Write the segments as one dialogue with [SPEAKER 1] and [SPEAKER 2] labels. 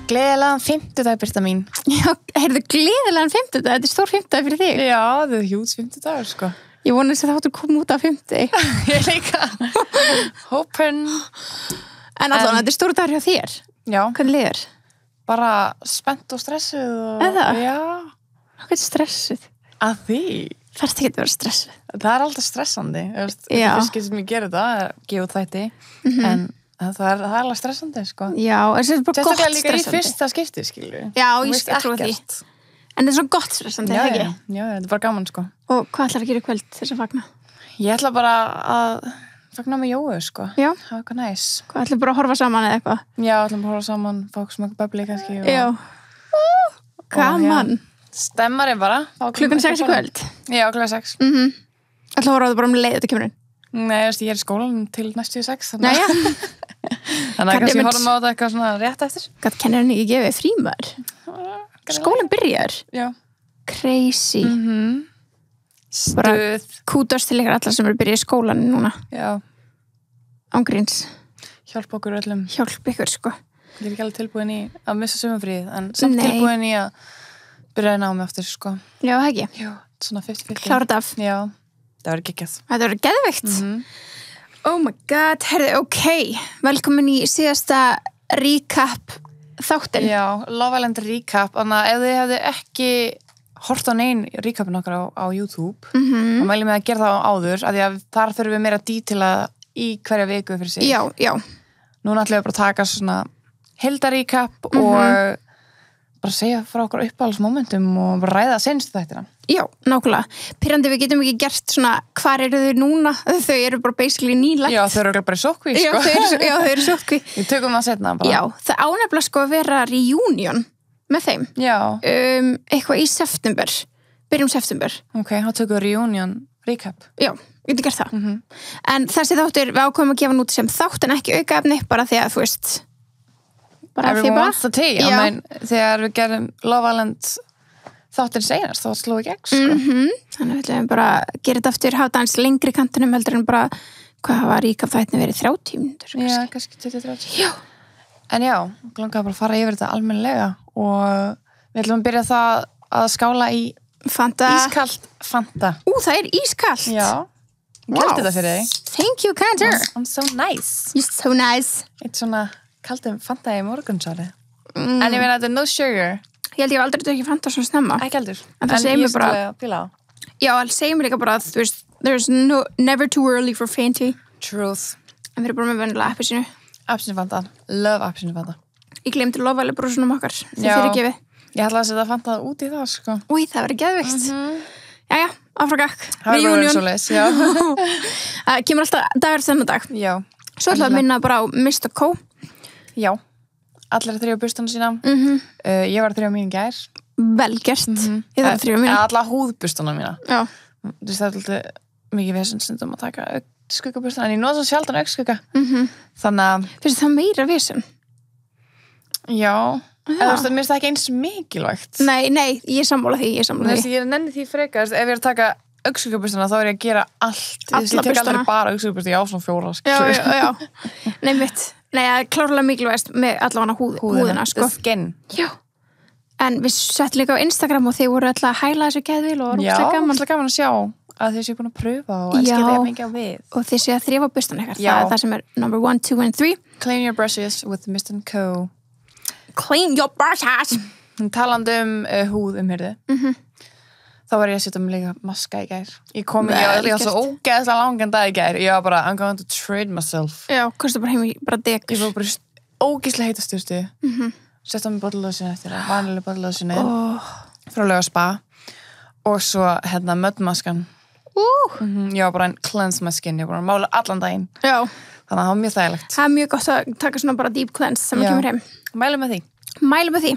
[SPEAKER 1] Gleðilegan 50 Birta mín.
[SPEAKER 2] Já, heyrðu, gleðilegan 50, þetta er stór 50 fyrir þig.
[SPEAKER 1] Já, þetta er hjúts 50 sko.
[SPEAKER 2] Ég vonast að þáttur koma út af 50.
[SPEAKER 1] Ég líka. Hopin.
[SPEAKER 2] En allavega, þetta er stór dagur hjá þér.
[SPEAKER 1] Já.
[SPEAKER 2] Hvernig líður?
[SPEAKER 1] Bara spennt og stressuð.
[SPEAKER 2] Eða?
[SPEAKER 1] Já.
[SPEAKER 2] Hvað er stressuð?
[SPEAKER 1] Að því.
[SPEAKER 2] Þarfst ekki að vera stressuð.
[SPEAKER 1] Það er alltaf stressandi. Það
[SPEAKER 2] Já.
[SPEAKER 1] er fyrst sem ég gerir það, er að gefa út þætti. En það er alveg stressandi, sko.
[SPEAKER 2] Já, þetta er bara gott
[SPEAKER 1] Sérstaklega líka
[SPEAKER 2] stressandi.
[SPEAKER 1] í fyrsta skipti, skilju.
[SPEAKER 2] Já,
[SPEAKER 1] Þú
[SPEAKER 2] ég
[SPEAKER 1] veist
[SPEAKER 2] skal trúa því.
[SPEAKER 1] ekkert.
[SPEAKER 2] En þetta er svo gott stressandi,
[SPEAKER 1] Já,
[SPEAKER 2] ekki?
[SPEAKER 1] já, þetta er bara gaman, sko.
[SPEAKER 2] Og hvað ætlar að gera í kvöld þess að fagna?
[SPEAKER 1] Ég ætla bara að fagna með Jóu, sko.
[SPEAKER 2] Já.
[SPEAKER 1] Það er eitthvað næs.
[SPEAKER 2] Hvað ætlar bara að horfa saman eða eitthvað?
[SPEAKER 1] Já, ætlum bara að horfa saman, fá okkur smögg böbli kannski.
[SPEAKER 2] Já. Gaman.
[SPEAKER 1] Stemmari bara.
[SPEAKER 2] Klukkan 6 í kvöld.
[SPEAKER 1] Já, klukkan 6.
[SPEAKER 2] Ætlar að horfa á það bara um leið þetta kemur inn.
[SPEAKER 1] Nei, ég er í skólan til næstu 6. Þannig
[SPEAKER 2] Jæja.
[SPEAKER 1] að kannski horfum á þetta eitthvað svona rétt eftir.
[SPEAKER 2] Gat kennarinn ekki gefið frímaður? Skólinn byrjar.
[SPEAKER 1] Já.
[SPEAKER 2] Crazy.
[SPEAKER 1] Stuð.
[SPEAKER 2] Kútast til ykkur allar sem eru byrjað í skólan núna.
[SPEAKER 1] Já.
[SPEAKER 2] Ángríns.
[SPEAKER 1] Hjálp okkur öllum.
[SPEAKER 2] Hjálp ykkur, sko.
[SPEAKER 1] Ég er ekki alveg tilbúin í að missa sumarfríð, en samt
[SPEAKER 2] Nei.
[SPEAKER 1] tilbúin í að byrja að ná mig aftur, sko.
[SPEAKER 2] Já, það ekki.
[SPEAKER 1] Já. Svona 50-50.
[SPEAKER 2] Klára þetta af.
[SPEAKER 1] Já. Það verður geggjað.
[SPEAKER 2] Þetta verður geðveikt. Oh my god, herði, ok. Velkomin í síðasta recap þáttin.
[SPEAKER 1] Já, Love Island recap. Þannig að ef þið hefðu ekki hort á neinn recapin okkar á YouTube, þá mælum við að gera það áður, af því að þar þurfum við meira dítila í hverja viku fyrir sig.
[SPEAKER 2] Já, já.
[SPEAKER 1] Núna ætlum við bara að taka svona heildarecap og bara segja frá okkur uppáhaldsmomentum og bara ræða senstu þættina.
[SPEAKER 2] Já, nákvæmlega. Pyrrandi, við getum ekki gert svona, hvar eru þau núna? Þau eru bara basically nýlagt.
[SPEAKER 1] Já, þau eru bara í sótkví,
[SPEAKER 2] Já,
[SPEAKER 1] sko.
[SPEAKER 2] þau eru sótkví.
[SPEAKER 1] Við tökum það setna bara.
[SPEAKER 2] Já, það ánefnilega sko að vera reunion með þeim.
[SPEAKER 1] Já.
[SPEAKER 2] Eitthvað í september. Byrjum september.
[SPEAKER 1] Ok, þá tökum við reunion recap.
[SPEAKER 2] Já, við getum gert það. En þessi þáttur, við ákveðum að gefa hann út sem þátt en ekki aukaefni, bara því að, þú veist, bara því
[SPEAKER 1] Everyone
[SPEAKER 2] bara.
[SPEAKER 1] wants the tea.
[SPEAKER 2] Já.
[SPEAKER 1] Men, þegar við gerum Love Island þáttir seinast, þá sló ekki ekki, sko.
[SPEAKER 2] Þannig að við ætlum bara að gera þetta aftur, hafa dans lengri kantinum heldur en bara, hvað var recap þættin verið 30 mínútur,
[SPEAKER 1] Já, kannski 20-30.
[SPEAKER 2] Já.
[SPEAKER 1] En já, langaði bara að fara yfir þetta almennilega og við ætlum að byrja það að skála í
[SPEAKER 2] Fanta.
[SPEAKER 1] ískalt Fanta.
[SPEAKER 2] Það er ískalt.
[SPEAKER 1] Já. Ég gældi þetta fyrir þig.
[SPEAKER 2] Thank you, Cantor.
[SPEAKER 1] I'm so nice.
[SPEAKER 2] You're so nice.
[SPEAKER 1] Eitt svona kaldum Fanta í morgunsárið. En ég meina þetta er no sugar.
[SPEAKER 2] Ég held ég hef aldrei drukkið Fanta svona snemma.
[SPEAKER 1] Ekki heldur.
[SPEAKER 2] En það segir mér bara-
[SPEAKER 1] ég píla á.
[SPEAKER 2] Já, það segir mér líka bara að, þú veist, there's never too early for fainty.
[SPEAKER 1] Truth.
[SPEAKER 2] En við erum bara með vennilega appelsínu.
[SPEAKER 1] Apsinu Fanta. Love apsinu Fanta.
[SPEAKER 2] Ég glemdi lofaðlega brúsunum okkar. Þið
[SPEAKER 1] Já.
[SPEAKER 2] fyrir gefið.
[SPEAKER 1] Ég ætla að setja Fanta út í það, sko.
[SPEAKER 2] Új, það verður geðveikt. Jæja, áfragak.
[SPEAKER 1] Það er bara svoleiðis, já.
[SPEAKER 2] Það kemur alltaf dagur þennan dag.
[SPEAKER 1] Já.
[SPEAKER 2] Svo ætla að minna bara á Mr. Co.
[SPEAKER 1] Já. Allir að þrjá bustana sína. Ég var að þrjá mín í gær.
[SPEAKER 2] Vel gert. Ég þarf að þrjá mína.
[SPEAKER 1] Alla húðbustana mína.
[SPEAKER 2] Já.
[SPEAKER 1] Þú veist, það er alltaf mikið vesensindum að taka skuggabustana, en ég nóða svo sjaldan augskugga. Þannig að,
[SPEAKER 2] Finnst það meira vesen?
[SPEAKER 1] já. Eða þú veist, mér finnst það ekki eins mikilvægt.
[SPEAKER 2] Nei, ég er sammála því,
[SPEAKER 1] Þú veist, ég nenni því frekar, ef ég er að taka augskuggabustana, þá er ég að gera allt. Þú veist,
[SPEAKER 2] Alla
[SPEAKER 1] ég tek aldrei
[SPEAKER 2] bustana.
[SPEAKER 1] bara augskuggabustana, ég á svona 4,
[SPEAKER 2] Já,
[SPEAKER 1] skilur.
[SPEAKER 2] já. Nei, mitt. Nei, það er klárlega mikilvægast með allavega húðina, sko.
[SPEAKER 1] The skin.
[SPEAKER 2] Já. En við settum líka á Instagram og þeir voru alltaf að hæla þessu geðvíl og
[SPEAKER 1] Já,
[SPEAKER 2] rúkslega gaman.
[SPEAKER 1] alltaf gaman að sjá að þið séu búin að pröfa og elskir
[SPEAKER 2] Já.
[SPEAKER 1] það mikið á við.
[SPEAKER 2] Og þeir séu að þrýfa bustan eitthvað.
[SPEAKER 1] Já.
[SPEAKER 2] Það er það sem er number 1, 2 and 3.
[SPEAKER 1] Clean your brushes with Mr. Co.
[SPEAKER 2] Clean your brushes.
[SPEAKER 1] Talandi húð umhyrðu. Þá var ég að setja mig líka maska í gær. Ég kom í
[SPEAKER 2] Vel
[SPEAKER 1] líka svo
[SPEAKER 2] gert.
[SPEAKER 1] ógeðslega langan dag í gær. Ég var bara, I'm going to trade myself.
[SPEAKER 2] Já, kostu bara heim í bara
[SPEAKER 1] Ég
[SPEAKER 2] degur.
[SPEAKER 1] var bara ógeðslega heita styrstu. Setta mig bottlelotion eftir það. Vanileg bottlelotionið. Frá Lauga Spa. Og svo möddmaskan. Ég var bara en cleanse my skin. Ég var bara að mála allan daginn.
[SPEAKER 2] Já,
[SPEAKER 1] Þannig að það var mjög þægilegt.
[SPEAKER 2] það er mjög gott að taka svona bara deep cleanse sem
[SPEAKER 1] Já.
[SPEAKER 2] að kemur heim.
[SPEAKER 1] Mælum með því.
[SPEAKER 2] Mælu með því.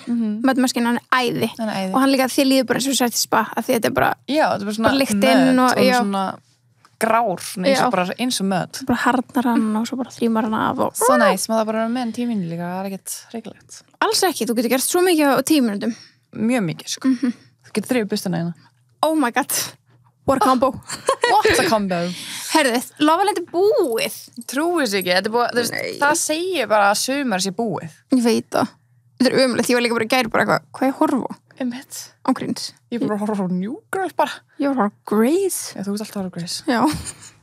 [SPEAKER 2] Möddmaskinn, hann er æði.
[SPEAKER 1] Hann er æði.
[SPEAKER 2] Og hann líka þið líður bara eins og sætt í spa af því þetta er bara,
[SPEAKER 1] Já, þetta er bara svona
[SPEAKER 2] Bara lyktin
[SPEAKER 1] mödd
[SPEAKER 2] og- já.
[SPEAKER 1] svona grár, svona eins og mödd.
[SPEAKER 2] bara harnar hann og svo bara þrýmar hann af og
[SPEAKER 1] Svo næst, maður það bara með en tíminu líka, það er ekkert reglilegt.
[SPEAKER 2] alls ekki, þú getur gert svo mikið á 10 minútum.
[SPEAKER 1] Mjög mikið, sko. Þú getur þrifið bustana hérna.
[SPEAKER 2] Oh my god, what a combo.
[SPEAKER 1] What a combo.
[SPEAKER 2] Herðið, lofalendi búið.
[SPEAKER 1] Trúið sér ekki, þetta er búið, þú veist, það segir bara að sumar sé búið.
[SPEAKER 2] Ég veit það. Þetta ömulegt, ég var líka bara í gær bara hvað ég horfa
[SPEAKER 1] Einmitt.
[SPEAKER 2] ángríns.
[SPEAKER 1] Ég bara horfa á New Girl bara.
[SPEAKER 2] Ég var að horfa á Grey's.
[SPEAKER 1] Já, þú ert alltaf að horfa á Grey's.
[SPEAKER 2] Já.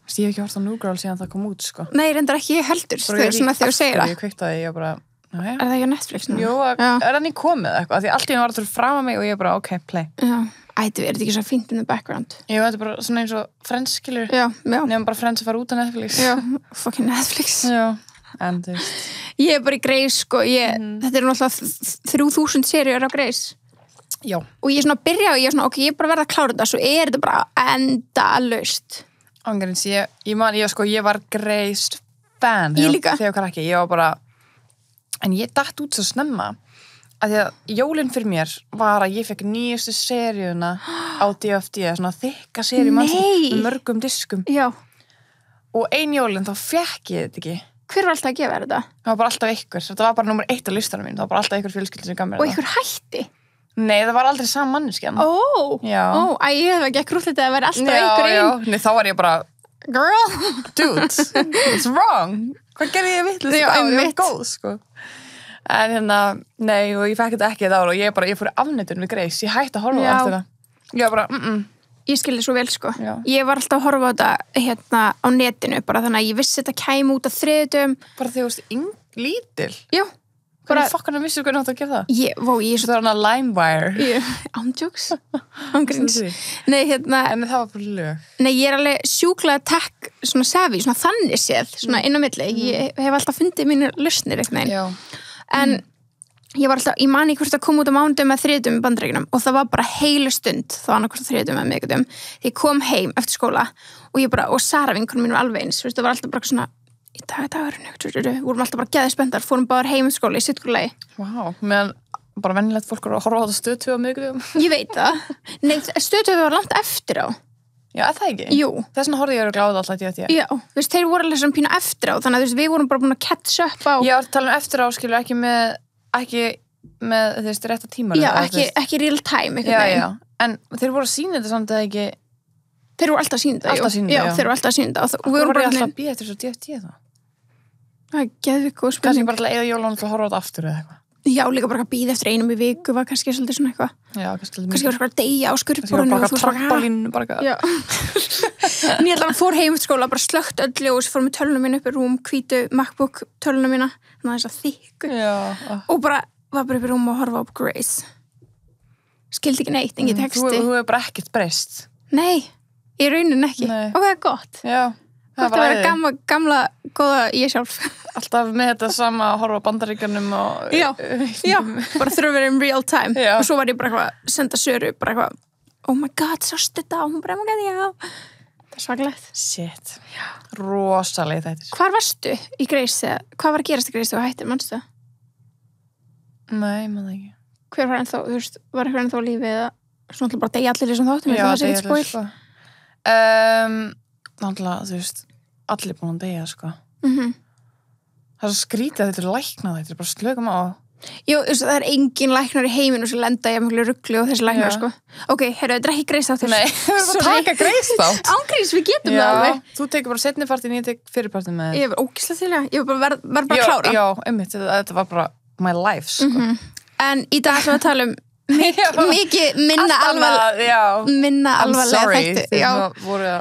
[SPEAKER 1] Ég hef ekki hort á New Girl síðan það kom út, sko.
[SPEAKER 2] Nei, reyndar ekki ég heldur, þegar svona þegar þú segir það.
[SPEAKER 1] Ég kveiktaði, ég bara, nei.
[SPEAKER 2] Er það ekki á Netflix nú?
[SPEAKER 1] Jú, er hann í komið eitthvað? Því allt í hann var alltaf fram að mig og ég bara, ok, play.
[SPEAKER 2] Já. Ættu, er þetta ekki svo fínt in the background?
[SPEAKER 1] Ég veit bara svona eins og Friends, skilur.
[SPEAKER 2] Já.
[SPEAKER 1] Nefnum bara Friends að fara út á Netflix.
[SPEAKER 2] Já, fucking Netflix.
[SPEAKER 1] Já, en þú veist.
[SPEAKER 2] Ég er bara í Grey's, sko, þetta eru náttúrulega 3000 seríur á Grey's.
[SPEAKER 1] Já.
[SPEAKER 2] Og ég svona byrja og ég svona, ok, ég er bara verið að klára þetta, svo er þetta bara endalaust.
[SPEAKER 1] Ángríns, ég var Grey's fan.
[SPEAKER 2] Ég líka.
[SPEAKER 1] Þegar krakki, ég var bara, en ég datt út svo snemma, að því að jólinn fyrir mér var að ég fekk nýjustu seríuna á DFD, svona þykka seríu með mörgum diskum.
[SPEAKER 2] Já.
[SPEAKER 1] Og ein jólinn, þá fekk ég þetta ekki.
[SPEAKER 2] Hver var alltaf að gefa þér þetta?
[SPEAKER 1] Það var bara alltaf ykkur. Þetta var bara númer 1 á listanum mín. Það var bara alltaf ykkur fjölskyldur sem gaf mér
[SPEAKER 2] Og ykkur hætti?
[SPEAKER 1] Nei, það var aldrei sama manneskjan.
[SPEAKER 2] Já. Ég hef ekki krúllið að vera alltaf ykkur einn.
[SPEAKER 1] Já, nei, þá var ég bara,
[SPEAKER 2] girl,
[SPEAKER 1] dude, it's wrong. Hvað gerði ég vitlaust á? Ég var góð, sko. En nei, og ég fekk þetta ekki þetta ára og ég fór afneitun við Grey's. Ég hætti að horfa á eftir það. Ég var bara,
[SPEAKER 2] Ég skildi svo vel, sko.
[SPEAKER 1] Já.
[SPEAKER 2] Ég var alltaf að horfa á þetta á netinu, bara þannig að ég vissi þetta kæmi út á þriðjutum.
[SPEAKER 1] Bara þegar þú veist, lítil.
[SPEAKER 2] Já.
[SPEAKER 1] Hvernig fokkarna vissir hvernig þú átt að gera það?
[SPEAKER 2] Ég er
[SPEAKER 1] svo... Það var hana LimeWire.
[SPEAKER 2] Ándjóks. Ángríns. Nei,
[SPEAKER 1] En það var bara lög.
[SPEAKER 2] Nei, ég er alveg sjúklega tech, svona savvy, svona þannig séð, svona inn á milli. Ég hef alltaf fundið mínir lausnir eitthvað.
[SPEAKER 1] Já.
[SPEAKER 2] En ég var alltaf, ég mani hvort að koma út á mánudum með þriðjutum í Bandaríkjunum og það var bara heilu stund, það var annað hvort þriðjutum með miðvikudum. Því ég kom heim eftir skóla og ég bara, og Sara vinkonum mín var alveg eins, það var alltaf bara svona í dagurinn, vorum alltaf bara geðið spenntar, fórum bara heim í skóla í sitkulegi.
[SPEAKER 1] Vá, meðan bara venjulegt fólk voru að horfa á þetta Stöð 2 á miðvikudum.
[SPEAKER 2] Ég veit það. Nei, Stöð 2 var langt eftir á.
[SPEAKER 1] Já, það ekki?
[SPEAKER 2] Jú.
[SPEAKER 1] Þess vegna horfði ég að gláða alltaf þetta.
[SPEAKER 2] Já, þú veist, þeir voru alveg svona pínu eftir á, þannig að við vorum bara búin að catch up á.
[SPEAKER 1] Ég var að tala eftir á, skilur, ekki með þú veist, rétta tíma.
[SPEAKER 2] Já, ekki real time,
[SPEAKER 1] já. En þeir voru að sýna þetta samt eða ekki...
[SPEAKER 2] Þeir voru alltaf að sýna þetta,
[SPEAKER 1] já.
[SPEAKER 2] Þeir voru alltaf að sýna þetta.
[SPEAKER 1] Og við vorum bara alltaf að býða eftir svo DFT þá.
[SPEAKER 2] Það er geðvik og spurning.
[SPEAKER 1] Kannski bara að eða jólunum til að horfa á þetta aftur eða eitthvað.
[SPEAKER 2] Já, líka bara að býða eftir einum í viku var kannski svolítið svona eitthvað.
[SPEAKER 1] Já, kannski
[SPEAKER 2] var bara að deyja á skurðborðinu.
[SPEAKER 1] Kannski var bara trampolínu, bara
[SPEAKER 2] Já. En ég fór heim eftir skóla, bara slökkt öll ljós, fór með tölunum mín upp í rúm, hvítu MacBook tölunum mína, þannig að þess að þykku.
[SPEAKER 1] Já.
[SPEAKER 2] Og bara var bara upp í rúm og horfa á Grey's. Skildi ekki neitt, engin texti.
[SPEAKER 1] Þú hefur bara ekkert breyst.
[SPEAKER 2] Nei, í rauninni ekki.
[SPEAKER 1] Nei.
[SPEAKER 2] Og það er gott.
[SPEAKER 1] Já.
[SPEAKER 2] Það var að vera gamla, góða ég sjálf.
[SPEAKER 1] Alltaf með þetta sama að horfa á Bandaríkjunum og...
[SPEAKER 2] Já, bara þurfa að vera in real time.
[SPEAKER 1] Já.
[SPEAKER 2] Og svo var ég bara eitthvað, senda Söru, bara eitthvað, oh my god, sástu þetta? Og hún bara, oh my god, já. Það er svakalegt.
[SPEAKER 1] Shit. Rosalega þetta.
[SPEAKER 2] Hvar varstu í Grey's? Hvað var að gerast í Grey's þegar þú hættir, manstu?
[SPEAKER 1] Nei, maður ekki.
[SPEAKER 2] Hver var ennþá, þú veist, var eitthvað ennþá lífið eða svona alltaf bara deyja allir þessum þáttum?
[SPEAKER 1] Já,
[SPEAKER 2] deyja allir,
[SPEAKER 1] sko. Náttúrulega, þú veist, allir búin að deyja, sko. Það er svo skrítið að þetta er læknað, þetta er bara slökum á.
[SPEAKER 2] Jú, það er engin læknar í heiminu sem lenda í mjög rugli og þessi læknar, sko. Ok, heyrðu, þetta er ekki Grey's þáttur.
[SPEAKER 1] Nei, við erum að taka Grey's þátt.
[SPEAKER 2] Ángríns, við getum það alveg.
[SPEAKER 1] Þú tekur bara seinnipartin, ég tek fyrirpartin með þér.
[SPEAKER 2] Ég var ógeðslega til það, ég var bara að klára.
[SPEAKER 1] Já, einmitt, þetta var bara my life, sko.
[SPEAKER 2] En í dag ætlum við að tala um mikið minna alvarlega þætti.
[SPEAKER 1] Þegar voru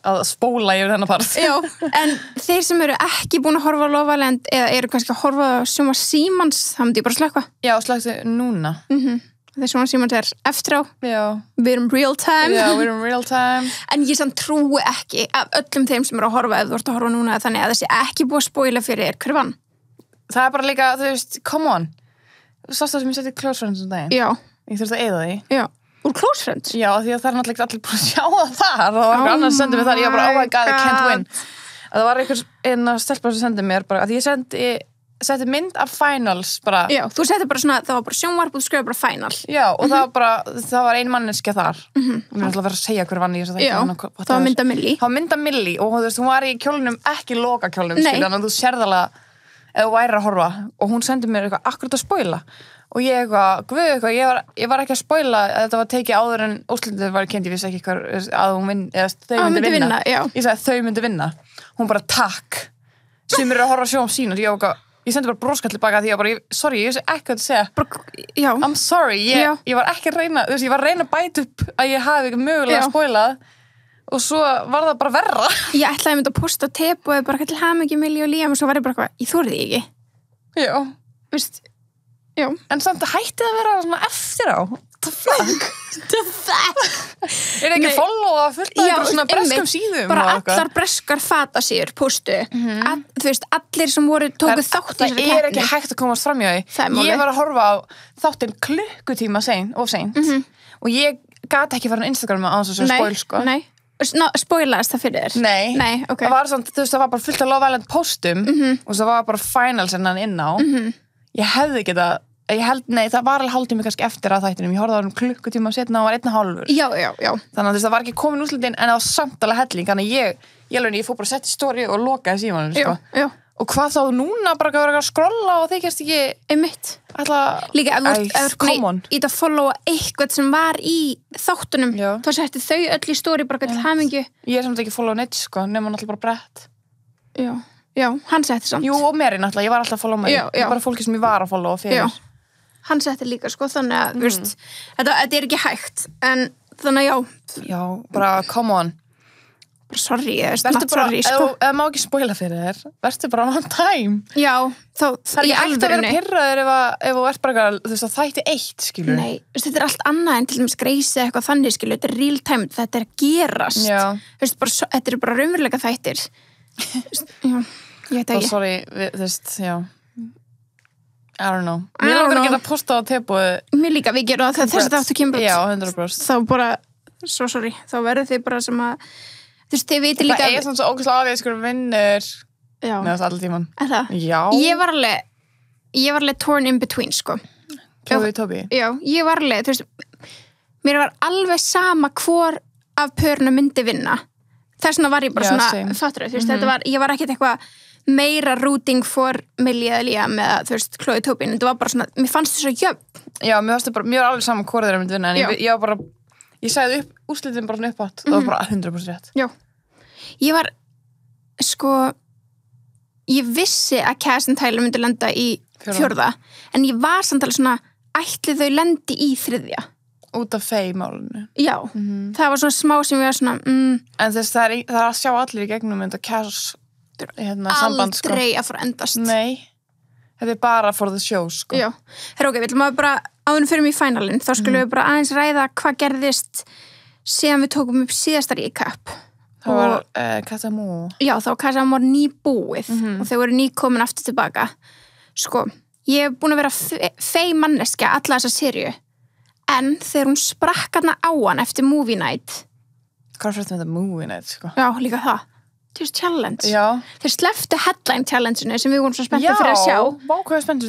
[SPEAKER 1] að spóla yfir þennan part.
[SPEAKER 2] Já, en þeir sem eru ekki búin að horfa á Lofalend eða eru kannski að horfa á Sjóma Símans, það myndi ég bara slökka.
[SPEAKER 1] Já, slöktu núna.
[SPEAKER 2] Þeir Sjóma Símans er eftir á.
[SPEAKER 1] Já.
[SPEAKER 2] Við erum real time.
[SPEAKER 1] Já, við erum real time.
[SPEAKER 2] En ég samt trúi ekki af öllum þeim sem eru að horfa eða þú ert að horfa núna þannig að þessi ekki búið að spóila fyrir hver vann. Það
[SPEAKER 1] er bara líka, þú veist, come on. Sástu það sem ég setti Close Friends um daginn?
[SPEAKER 2] Já.
[SPEAKER 1] Ég þurfti að eyða því.
[SPEAKER 2] Já. Úr Close Friends?
[SPEAKER 1] Já, því að það er náttúrulega allir búin að sjá það þar og það var eitthvað annars sendið mér þar, ég var bara, oh my god, I can't win. Það var einhver stelpa sem sendið mér bara, að ég setti mynd af finals bara. Já, þú setti bara svona, það var bara sjónvarp og þú skrifaði bara final. Já, og það var ein manneskja þar. Mér er alltaf að vera að segja hver vann í þessu þætti. Já, það var Mynda Milli. Það var Mynda Milli og þú veist, hún var í kjólnum, ekki loka kjólnum, þannig að þú sérð alveg ef þú væri að horfa og hún sendi mér eitthvað akkurat að spoila og ég ég var ekki að spoila að þetta var tekið áður en úrslitið var kynnt, ég vissi ekki hver að hún þau myndi vinna. Ég sagði þau myndi vinna, hún bara takk sem eru að horfa á Sjóma Símans, ég ég sendi bara broskall tilbaka því sorry, ég sé ekki að segja
[SPEAKER 2] já.
[SPEAKER 1] I'm sorry, ég var ekki að reyna þú veist, ég var að reyna að bæta upp að ég hafi ekki mögulega spoilað og svo var það bara verra
[SPEAKER 2] ég ætlaði að mynda að posta teip og bara til hamingju Millie og Liam og svo var ég bara eitthvað, ég þorði ekki
[SPEAKER 1] já,
[SPEAKER 2] veist, já
[SPEAKER 1] en samt að hætti að vera svona eftir á the fuck er ekki að followa fullt af einhverjum svona breskum síðum
[SPEAKER 2] bara allar breskar fatasíður postu þú veist, allir sem tóku þátt í
[SPEAKER 1] það er ekki hægt að komast fram í því ég var að horfa á þáttinn klukkutíma of seint og ég gat ekki fara á Instagram á þess að spoil sko
[SPEAKER 2] nei, spoilaðist það fyrir þér?
[SPEAKER 1] Nei,
[SPEAKER 2] okay.
[SPEAKER 1] Það var svona, þú veist, það var bara fullt af Love Island postum og það var bara finals innan inn á ég hefði getað það var alveg hálftími kannski eftir að þættinum ég horfði á klukkutíma setna og var 1,5
[SPEAKER 2] já
[SPEAKER 1] þannig að það var ekki komin úrslitin en það var samt alveg helling þannig ég fór bara að setja story og lokaði símanum sko. Og hvað þá núna bara að vera að skrolla og þykjast ekki
[SPEAKER 2] einmitt líka ef þú í það followa eitthvað sem var í þáttunum þá setti þau öll í story bara til hamingu
[SPEAKER 1] ég er samt ekki followa neitt sko nema náttúrulega bara brett
[SPEAKER 2] já, hann setti samt
[SPEAKER 1] jú og mér náttúrulega, ég var alltaf að followa mig bara fólki sem ég var að followa fyrir
[SPEAKER 2] hann setti líka sko þannig að veist, þetta er ekki hægt en þannig
[SPEAKER 1] já, bara come on
[SPEAKER 2] bara sorry,
[SPEAKER 1] sorry sko eða má ekki spoila fyrir þér verður bara on time
[SPEAKER 2] já, þá
[SPEAKER 1] það er ekki ekkert að vera pirraður ef þú ert bara þú veist að þætti eitt skilur
[SPEAKER 2] nei, þetta er allt annað en til dæmis Greysi eitthvað þannig skilur, þetta er real time, þetta er að gerast veist, bara, þetta er bara raunverulega þættir já, ég veit ekki
[SPEAKER 1] sorry, þú veist, já I don't know mér langar að geta postað á tebúið
[SPEAKER 2] mér líka, við gerum það þess að það áttu kemur
[SPEAKER 1] já, 100%
[SPEAKER 2] þá bara, svo sorry þá verður þið bara sem að þú veist, þið veitir líka
[SPEAKER 1] það er svona svo ógeðslega aðeins skur vinnur neðast allir tíman
[SPEAKER 2] já ég var alveg torn in between sko
[SPEAKER 1] Tobi
[SPEAKER 2] já, ég var alveg, þú veist mér var alveg sama hvor af pörnum myndi vinna þess vegna var ég bara svona fattur þú veist, þetta var, ég var ekkert eitthvað meira rooting for Millie eða Liam með þú veist, Chloe Toby en þetta var bara svona, mér fannst þetta svo jöfn
[SPEAKER 1] já, mér var alveg sama hvor þeirra myndi vinna en ég var bara, ég sagði úrslitin bara svona upp átt og það var bara 100% rétt
[SPEAKER 2] já, ég var sko ég vissi að Cass and Tyler myndi lenda í fjórða en ég var samt alveg svona ætli þau lendi í þriðja
[SPEAKER 1] út af Faye-málinu
[SPEAKER 2] já, það var svona smá sem ég var svona
[SPEAKER 1] en þess það er að sjá allir í gegnum þetta Cass samband sko
[SPEAKER 2] aldrei að fara endast
[SPEAKER 1] nei, þetta er bara for the show sko
[SPEAKER 2] já, ok, við ætlum að bara áðunum fyrir mig í finalinn, þá skulum við bara aðeins ræða hvað gerðist síðan við tókum upp síðasta recap
[SPEAKER 1] það var Katamú
[SPEAKER 2] já, þá Katamú var nýbúið og þau voru nýkomin aftur tilbaka sko, ég hef búin að vera fei manneskja alla þessa serju en þegar hún sprakk hana á hann eftir movie night
[SPEAKER 1] hvað fréttum þetta movie night sko
[SPEAKER 2] já, líka það challenge
[SPEAKER 1] já.
[SPEAKER 2] Þeir sleftu headline challenge-inu sem við vorum svo spenntir fyrir að sjá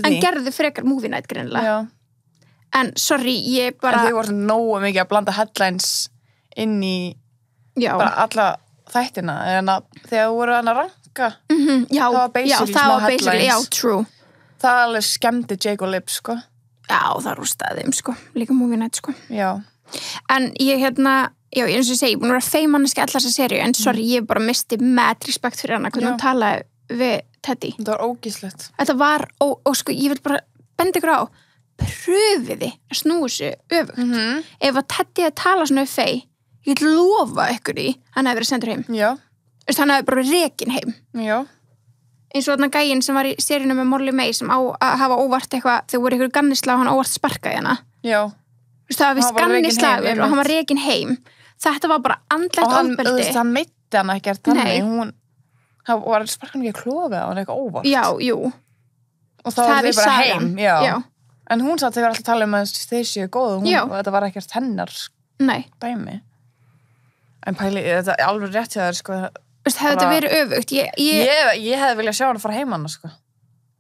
[SPEAKER 2] en gerðu frekar movie night greinilega en sorry, ég bara
[SPEAKER 1] en þið voru nógu mikið að blanda headlines inn í bara alla þættina en þegar þú voru að ranka það var basically smá headlines
[SPEAKER 2] já, true
[SPEAKER 1] það alveg skemmti Jake og Liv sko
[SPEAKER 2] já, það rústaði þeim sko, líka movie night sko
[SPEAKER 1] já
[SPEAKER 2] en ég já, eins og ég segi, ég er búin að vera feimanniski allar þessa serju, en sorry, ég bara misti mad respekt fyrir hana, hvernig hún talaði við Teddy.
[SPEAKER 1] Þetta var ógíslegt. Þetta
[SPEAKER 2] var, og sko, ég vil bara benda ykkur á, pröfiði að snúi sig öfugt. Ef að Teddy að tala svona við Faye, ég vil lofa ykkur í, hann hefði verið sendur heim.
[SPEAKER 1] Já.
[SPEAKER 2] Þú veist, hann hefði bara rekin heim.
[SPEAKER 1] Já.
[SPEAKER 2] Eins og þarna gæinn sem var í seríunum með Molly May sem á að hafa óvart eitthvað, þau voru ykkur gannisla og hann óvart sparkaði hana.
[SPEAKER 1] Já.
[SPEAKER 2] Þú veist, það var vist gannislagur og hann var rekin heim. Þetta var bara andlegt ofbeldi.
[SPEAKER 1] Og hann meitti hann ekkert þannig, hann var sparkan ekki að klóða það, hann var eitthvað óvart.
[SPEAKER 2] Já, jú.
[SPEAKER 1] Og þá var þau bara heim, já. En hún satt þau var alltaf að tala um að þeir séu góð og þetta var ekkert hennar dæmi. En pæli, þetta er alveg rétt hjá þér, sko.
[SPEAKER 2] Þú veist, hefði þetta verið öfugt.
[SPEAKER 1] Ég hefði viljað sjá hann að fara heim hann, sko.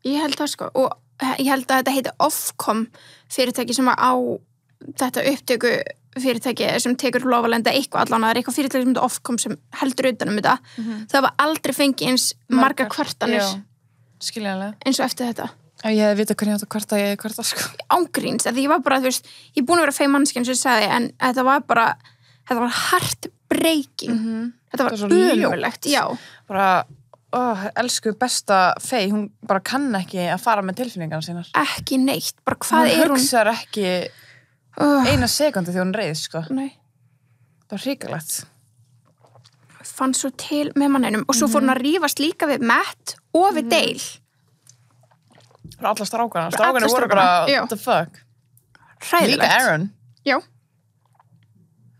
[SPEAKER 2] Ég held það, sko. Og ég held að þetta heiti Ofcom fyrirtæki sem á þetta upptöku fyrirtæki sem tekur lofalenda eitthvað allan að það er eitthvað fyrirtæki sem þetta Ofcom sem heldur utan þetta það var aldrei fengið eins margar kvartanir
[SPEAKER 1] skiljanlega
[SPEAKER 2] eins og eftir þetta
[SPEAKER 1] ég hefði vitað hvernig ég átt að kvarta sko
[SPEAKER 2] ángríns, því ég var bara, þú veist ég er búin að vera feimannski eins og ég sagði en þetta var heartbreaking þetta var ömurlegt, já
[SPEAKER 1] bara elsku besta Faye, hún bara kann ekki að fara með tilfinningarna sínar.
[SPEAKER 2] Ekki neitt, bara hvað er hún?
[SPEAKER 1] Hún hugsar ekki eina sekundi þegar hún reið, sko.
[SPEAKER 2] Nei.
[SPEAKER 1] Það var hrikalegt.
[SPEAKER 2] Fann svo til með manninum og svo fór hún að rífast líka við Matt og við Dale.
[SPEAKER 1] Bara alla strákarnir voru bara, what the fuck?
[SPEAKER 2] Hræðilegt.
[SPEAKER 1] Líka Aaron.
[SPEAKER 2] Já.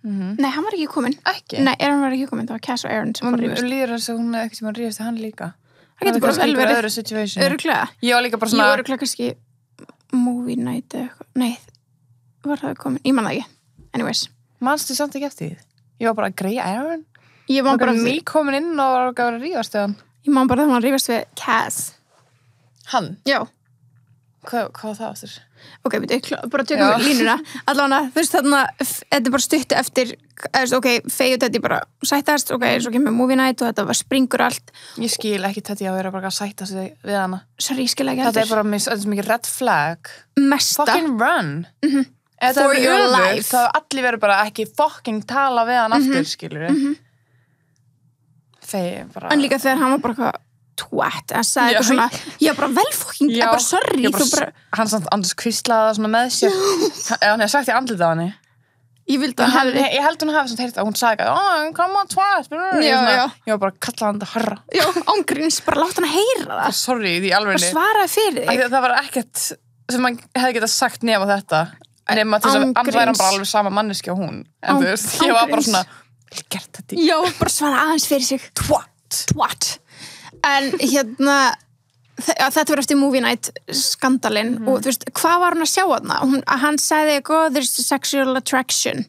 [SPEAKER 2] Nei, hann var ekki kominn.
[SPEAKER 1] Ekki?
[SPEAKER 2] Nei, Aaron var ekki kominn, það var Cass og Aaron sem var rífast.
[SPEAKER 1] Hún líður þess að hún ekkert sem hann rífast hann líka.
[SPEAKER 2] Það getur bara vel verið.
[SPEAKER 1] Öðru situation.
[SPEAKER 2] Örugglega.
[SPEAKER 1] Ég var líka bara svona...
[SPEAKER 2] Ég var örugglega kannski movie night eða eitthvað. Nei, var það kominn? Ég man það ekki. Anyways.
[SPEAKER 1] Manstu samt ekki eftir því? Ég var bara að greia Aaron.
[SPEAKER 2] Ég man bara
[SPEAKER 1] nýkomin inn og var að rífast við hann.
[SPEAKER 2] Ég man bara þegar hann rífast við Cass.
[SPEAKER 1] Hann?
[SPEAKER 2] Já.
[SPEAKER 1] Hvað var það aftur?
[SPEAKER 2] Ok, bara tökum línuna. Allavega, þú veist þarna, þetta er bara stutt eftir, ok, Faye og Teddy bara sættast, ok, svo kemur movie night og þetta var springur allt.
[SPEAKER 1] Ég skil ekki Teddy að vera bara að sættast við hana.
[SPEAKER 2] Sorry, ég skil ekki
[SPEAKER 1] heldur. Þetta er bara þetta er svo mikið red flag.
[SPEAKER 2] Mesta.
[SPEAKER 1] Fucking run.
[SPEAKER 2] For your life.
[SPEAKER 1] Það var allir verið bara ekki fucking tala við hann aftur, skilur við. Faye bara...
[SPEAKER 2] En líka þegar hann var bara eitthvað twat, hann sagði eitthvað svona ég bara vel fucking, ég bara sorry
[SPEAKER 1] hann samt andurs kvíslaði svona með sér hann hefði sagt í andlita á henni
[SPEAKER 2] ég
[SPEAKER 1] held hún hafi svona heyrt að hún sagði come on twat ég var bara að kalla hann það harra
[SPEAKER 2] já, ángríns, bara láta hann að heyra það
[SPEAKER 1] sorry, því alveg
[SPEAKER 2] bara svaraði fyrir þig
[SPEAKER 1] það var ekkert sem hann hefði getað sagt nema þetta nema til þess að annars væri hann bara alveg sama manneski og hún en þú veist, ég var bara svona gert þetta
[SPEAKER 2] já, bara svara aðeins fyrir sig twat en hérna þetta var eftir movie night skandalinn og þú veist, hvað var hún að sjá þarna? Hann sagði eitthvað, there's sexual attraction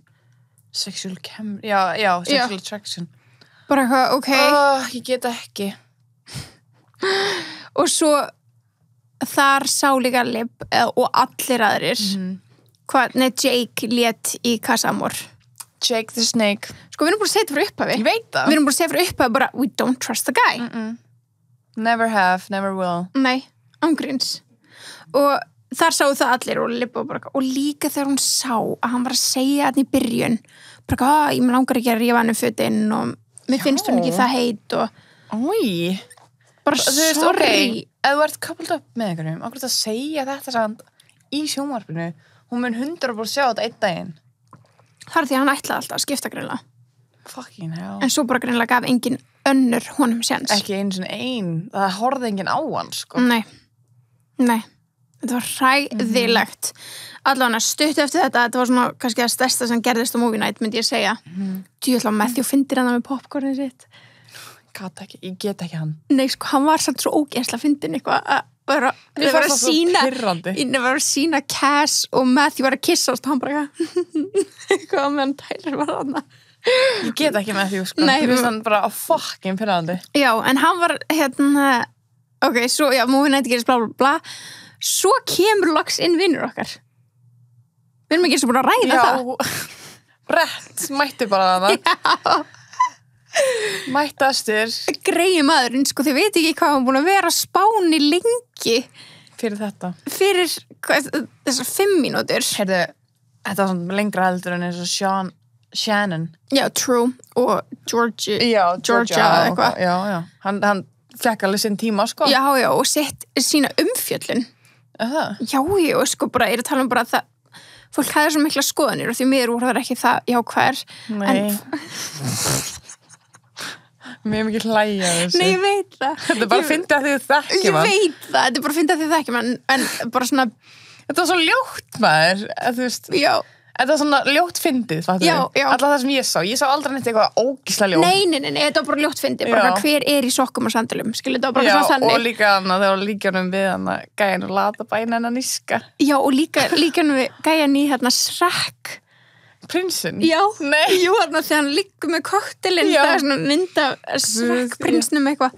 [SPEAKER 1] sexual attraction
[SPEAKER 2] bara eitthvað, ok
[SPEAKER 1] ég get ekki
[SPEAKER 2] og svo þar sá líka Lib og allir aðrir Jake lét í Casamor
[SPEAKER 1] Jake the Snake
[SPEAKER 2] sko við erum búin að segja þetta fyrir upphafi
[SPEAKER 1] ég veit það
[SPEAKER 2] við erum búin að segja fyrir upphafi bara we don't trust the guy
[SPEAKER 1] never have, never will
[SPEAKER 2] nei, ángríns og þar sáu það allir og Lib og líka þegar hún sá að hann var að segja þetta í byrjun bara ég með langar ekki að rífa hann fötin og mér finnst hún ekki það heit og bara sorry
[SPEAKER 1] ef þú ert coupled up með einhverjum okkur að segja þetta samt í sjónvarpinu hún mun 100% sjá þetta einn daginn
[SPEAKER 2] það er því að hann ætlaði alltaf að skipta greinlega
[SPEAKER 1] fucking hell
[SPEAKER 2] en svo bara greinlega gaf engin önnur honum séns
[SPEAKER 1] ekki einu svona það horfði engin á hann sko
[SPEAKER 2] nei, þetta var hræðilegt allavega stutt eftir þetta var svona kannski það stærsta sem gerðist á movie night myndi ég segja djúðlega Matthew fyndir hann með popcornið sitt
[SPEAKER 1] ég get ekki hann
[SPEAKER 2] nei sko, hann var samt svo ógeðslega fyndin eitthvað að vera að sína Cass og Matthew var að kissast og hann bara eitthvað meðan Tyler var þarna
[SPEAKER 1] ég get ekki með því sko
[SPEAKER 2] nei,
[SPEAKER 1] ég finnst hann bara að fucking pirrandi
[SPEAKER 2] já, en hann var ok, svo, já, movie night gerist bla bla bla svo kemur loks inn vinnur okkar við erum ekki eins og búin að ræða það
[SPEAKER 1] Brett, mætti bara það mættastir
[SPEAKER 2] greiði maðurinn, sko, þið veit ekki hvað hann búin að vera spáni lengi
[SPEAKER 1] fyrir þetta
[SPEAKER 2] fyrir þessar 5 mínútur
[SPEAKER 1] heyrðu, þetta var svona lengra heldur en eins og Shannon
[SPEAKER 2] já, True og Georgia eitthvað
[SPEAKER 1] já, hann fekk alveg sinn tíma sko
[SPEAKER 2] já, og sett sína umfjöllun já, sko, bara er að tala um bara það fólk hafði svo mikla skoðanir og því miður voru það ekki það jákvæðar
[SPEAKER 1] mér mikið hlæja þessu
[SPEAKER 2] nei, ég veit það
[SPEAKER 1] þetta er bara að finna að þið þekkjum
[SPEAKER 2] ég veit það, þetta er bara að finna að þið þekkjum en bara svona
[SPEAKER 1] þetta var svo ljótt maður þú veist
[SPEAKER 2] já
[SPEAKER 1] þetta var svona ljótt fyndið alltaf það sem ég sá aldrei neitt eitthvað ógísla ljótt
[SPEAKER 2] nei, þetta var bara ljótt fyndið bara hver er í sokkum og sandalum skilur þetta bara svona þannig
[SPEAKER 1] og líka það var líkjanum við gæjan og lata bæna hennar níska
[SPEAKER 2] já og líkjanum við gæjan í Shrek
[SPEAKER 1] prinsinn?
[SPEAKER 2] já, jú þegar hann liggur með koktelinn það er svona mynda Shrek prinsnum eitthvað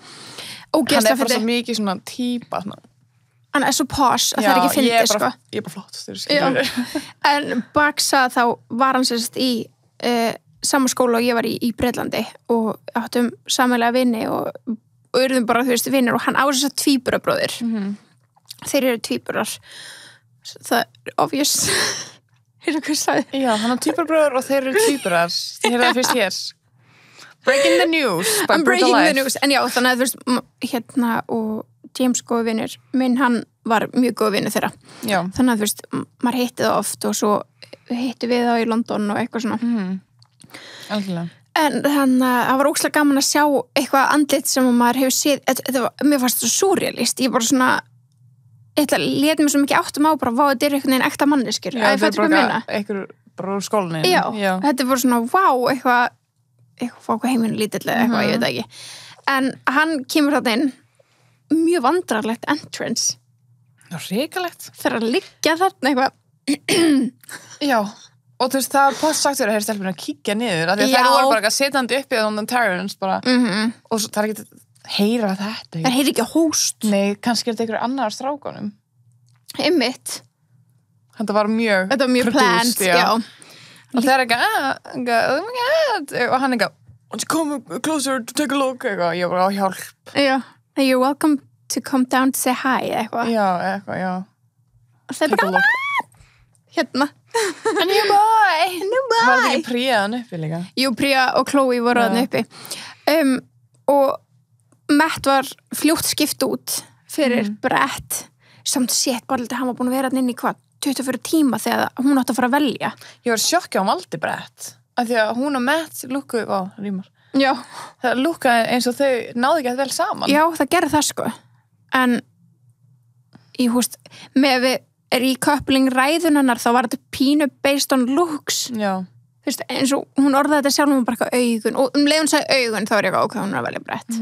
[SPEAKER 1] hann er bara svo mikið svona típa svona
[SPEAKER 2] hann er svo posh að það er ekki fyndið sko
[SPEAKER 1] ég er bara flott
[SPEAKER 2] en baksa þá var hann sérst í sama skóla og ég var í Breitlandi og áttum sameiginlega vini og urðum bara, þú veist, vinir og hann á þess að tvíburabróðir þeir eru tvíburar það er obvious heyrðu hvað ég sagði
[SPEAKER 1] já, hann á tvíburabróður og þeir eru tvíburar þið heyrðu það fyrst hér Breaking the news by
[SPEAKER 2] I'm
[SPEAKER 1] Brutal
[SPEAKER 2] breaking
[SPEAKER 1] Life.
[SPEAKER 2] the news. En já, þannig að þú veist, og James góði vinur minn, hann var mjög góð vinur þeirra.
[SPEAKER 1] Já.
[SPEAKER 2] Þannig að þú veist, maður hitti það oft og svo hitti við þá í London og eitthvað svona.
[SPEAKER 1] Algjörlega.
[SPEAKER 2] En þannig að það var ógeðslega gaman að sjá eitthvað andlit sem maður hefur séð, mér fannst það svo surrealist, ég bara svona, lét mér svo mikið áttum á bara, vá, þetta er einhvern veginn ekta manneskjur.
[SPEAKER 1] Já, það er bara einhver bara úr skólinni.
[SPEAKER 2] Já, þetta er bara svona, vá, eitthvað heiminn lítill eða eitthvað, ég veit ekki. En hann kemur þarna inn, mjög vandrarlegt entrance.
[SPEAKER 1] Já, hrikalegt.
[SPEAKER 2] Þegar að liggja þarna eitthvað.
[SPEAKER 1] Já. Og þú veist, það var post sagt fyrir að stelpuna að kíkja niður, af því að þær voru bara setjandi uppi á the Terrence bara, og svo, það er ekki að heyra þetta.
[SPEAKER 2] Það heyri ekki hóst.
[SPEAKER 1] Nei, kannski er þetta einhverju annar strákunum.
[SPEAKER 2] Einmitt.
[SPEAKER 1] Þetta var mjög
[SPEAKER 2] planned, já.
[SPEAKER 1] Og það er eitthvað, oh my god, og hann eitthvað, come closer to take a look, eitthvað, ég var á hjálp.
[SPEAKER 2] Já, you're welcome to come down to say hi, eitthvað.
[SPEAKER 1] Já, eitthvað, já.
[SPEAKER 2] Og það er bara, hérna.
[SPEAKER 1] A new boy!
[SPEAKER 2] Var
[SPEAKER 1] það ekki Priya hann uppi líka?
[SPEAKER 2] Jú, Priya og Chloe voru hann uppi. Og Matt var fljótt skipt út fyrir Brett. Samt sétt bara hann var búin að vera hann inn í hvað? 24 tíma þegar hún átti að fara að velja.
[SPEAKER 1] Ég var sjokkja á valdi Brett. Af því að hún og Matt lúkkuðu, rýmar.
[SPEAKER 2] Já.
[SPEAKER 1] Það lúkkaði eins og þau náðu ekki að vel saman.
[SPEAKER 2] Já, það gerði það sko. En ég húst, með við í coupling ræðun hennar þá var þetta pínu based on looks.
[SPEAKER 1] Já.
[SPEAKER 2] Þú veist, eins og hún orðaði þetta sjálf hún bara eitthvað augun og leið hún sagði augun þá er ég ok, hún er að velja Brett.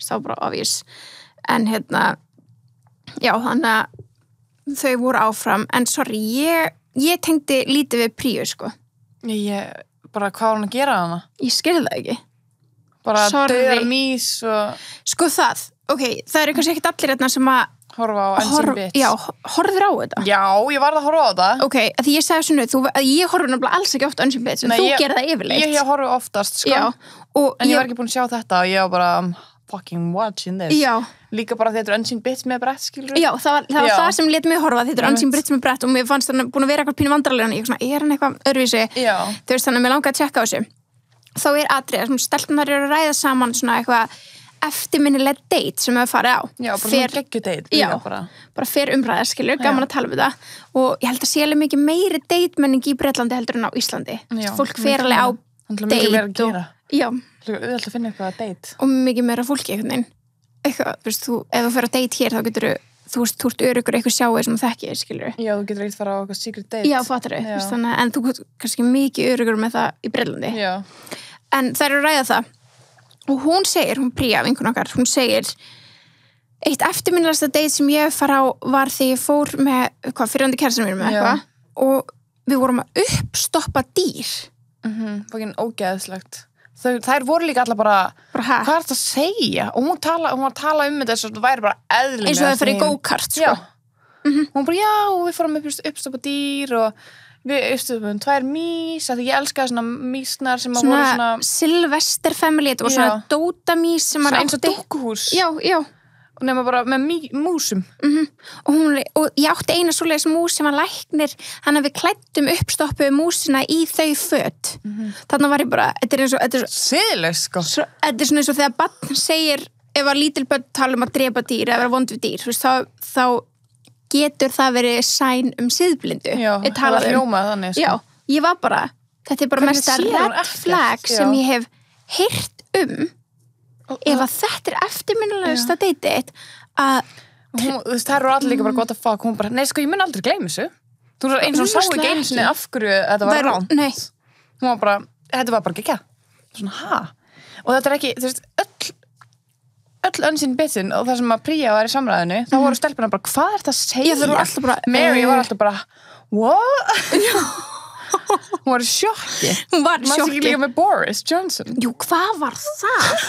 [SPEAKER 2] Það var bara obvious. En já, þannig að þau voru áfram, en sorry, ég tengdi lítið við Príu, sko.
[SPEAKER 1] Bara hvað var hún að gera hana?
[SPEAKER 2] Ég skilði það ekki.
[SPEAKER 1] Bara döðar mís og...
[SPEAKER 2] Sko það, ok, það er kannski ekkert allir hérna sem að
[SPEAKER 1] horfa á Unseen Bits.
[SPEAKER 2] Já, horfður á þetta?
[SPEAKER 1] Já, ég varð að horfa á þetta.
[SPEAKER 2] Ok, að því ég sagði svona, ég horfður náttúrulega alls ekki ofta Unseen Bits, en þú gerir það yfirleitt.
[SPEAKER 1] Ég horfur oftast, sko.
[SPEAKER 2] Já,
[SPEAKER 1] en ég var ekki búin að sjá þetta og ég var bara fucking watching this.
[SPEAKER 2] Já.
[SPEAKER 1] Líka bara þetta er Unseen Bits með Brett, skilur.
[SPEAKER 2] Já, það var það sem lét mig horfa, þetta er Unseen Bits með Brett og mér fannst hann búin að vera eitthvað pínu vandrarlegan. Ég svona, er hann eitthvað öðruvísi? Já. Þú veist, þannig að mér langaði að tjekka á þessu. Þá er atriði, svona stelpurnar eru að ræða saman svona eitthvað eftirminnileg date sem við farið á. Já, bara svona geggjudate. Já, bara fer umræða, skilur, gaman að tala við það. Og ég held að sé alveg mikið meiri date-menning í Bretlandi heldur en á Íslandi. Já, fólk fer alveg á date og... Já.
[SPEAKER 1] Við ætlum að finna eitthvað að date.
[SPEAKER 2] Og mikið meira fólki einhvern veginn. Eitthvað, þú veist, ef þú fer á date hér, þá getur þú ert örugur eitthvað sjáið sem þú þekkir, skilur.
[SPEAKER 1] Já, þú getur ekkert fara á eitthvað secret date.
[SPEAKER 2] Já, fattar þau. En þú kannski mikið örugur með það í Bretlandi. Já. En þær eru að ræða það. Og hún segir, hún Príja, vinkun okkar, hún segir eitt eftirminnilegasta date sem ég fara á var þegar ég fór með fyrrandi kærastan mér með eitthvað og við vorum að uppstoppa dýr.
[SPEAKER 1] Fokkin ógeðslegt. Þær voru líka allar bara hvað er þetta að segja? Og hún var að tala um þetta eins og það væri bara eðlilega.
[SPEAKER 2] Eins og það fyrir go-kart, sko.
[SPEAKER 1] Hún bara, já, við fórum að uppstoppa dýr og við uppstopum 2 mís, að ég elskaði svona mísnar sem að voru svona
[SPEAKER 2] Sylvester family, þetta voru svona dótamís sem
[SPEAKER 1] svona eins og dúkkuhús.
[SPEAKER 2] Já.
[SPEAKER 1] Og nema bara með músum.
[SPEAKER 2] Og ég átti eina svoleiðis mús sem var læknir, hann að við klæddum uppstoppuðu músina í þau föt. Þannig var ég bara, þetta er eins og
[SPEAKER 1] siðlaust, sko.
[SPEAKER 2] Þetta er svona eins og þegar barn segir, ef að lítil börn tala um að drepa dýr eða vera vond við dýr, þú veist, þá getur það verið sæn siðblindu.
[SPEAKER 1] Já, það var hljómað þannig, sko.
[SPEAKER 2] Já, ég var bara, þetta er bara mesta red flag sem ég hef heyrt ef að þetta er eftirminnilegasta date að
[SPEAKER 1] þú veist, það eru allir líka bara gott að fuck, hún bara, nei sko, ég mun aldrei gleyma þessu. Þú veist, eins og hún sá ekki einu sinni af hverju þetta var ránt.
[SPEAKER 2] Nei.
[SPEAKER 1] Hún var bara, þetta var bara geggjað. Svona, og þetta er ekki, þú veist, öll Unseen Bitsin og það sem að Príja var í samræðinu, þá voru stelpurnar bara, hvað er þetta að segja?
[SPEAKER 2] Já, það voru alltaf bara,
[SPEAKER 1] Mary var alltaf bara, what? Hún var í sjokki.
[SPEAKER 2] Hún var í sjokki.
[SPEAKER 1] Mást ekki líka með Boris Johnson.
[SPEAKER 2] Jú, hvað var það?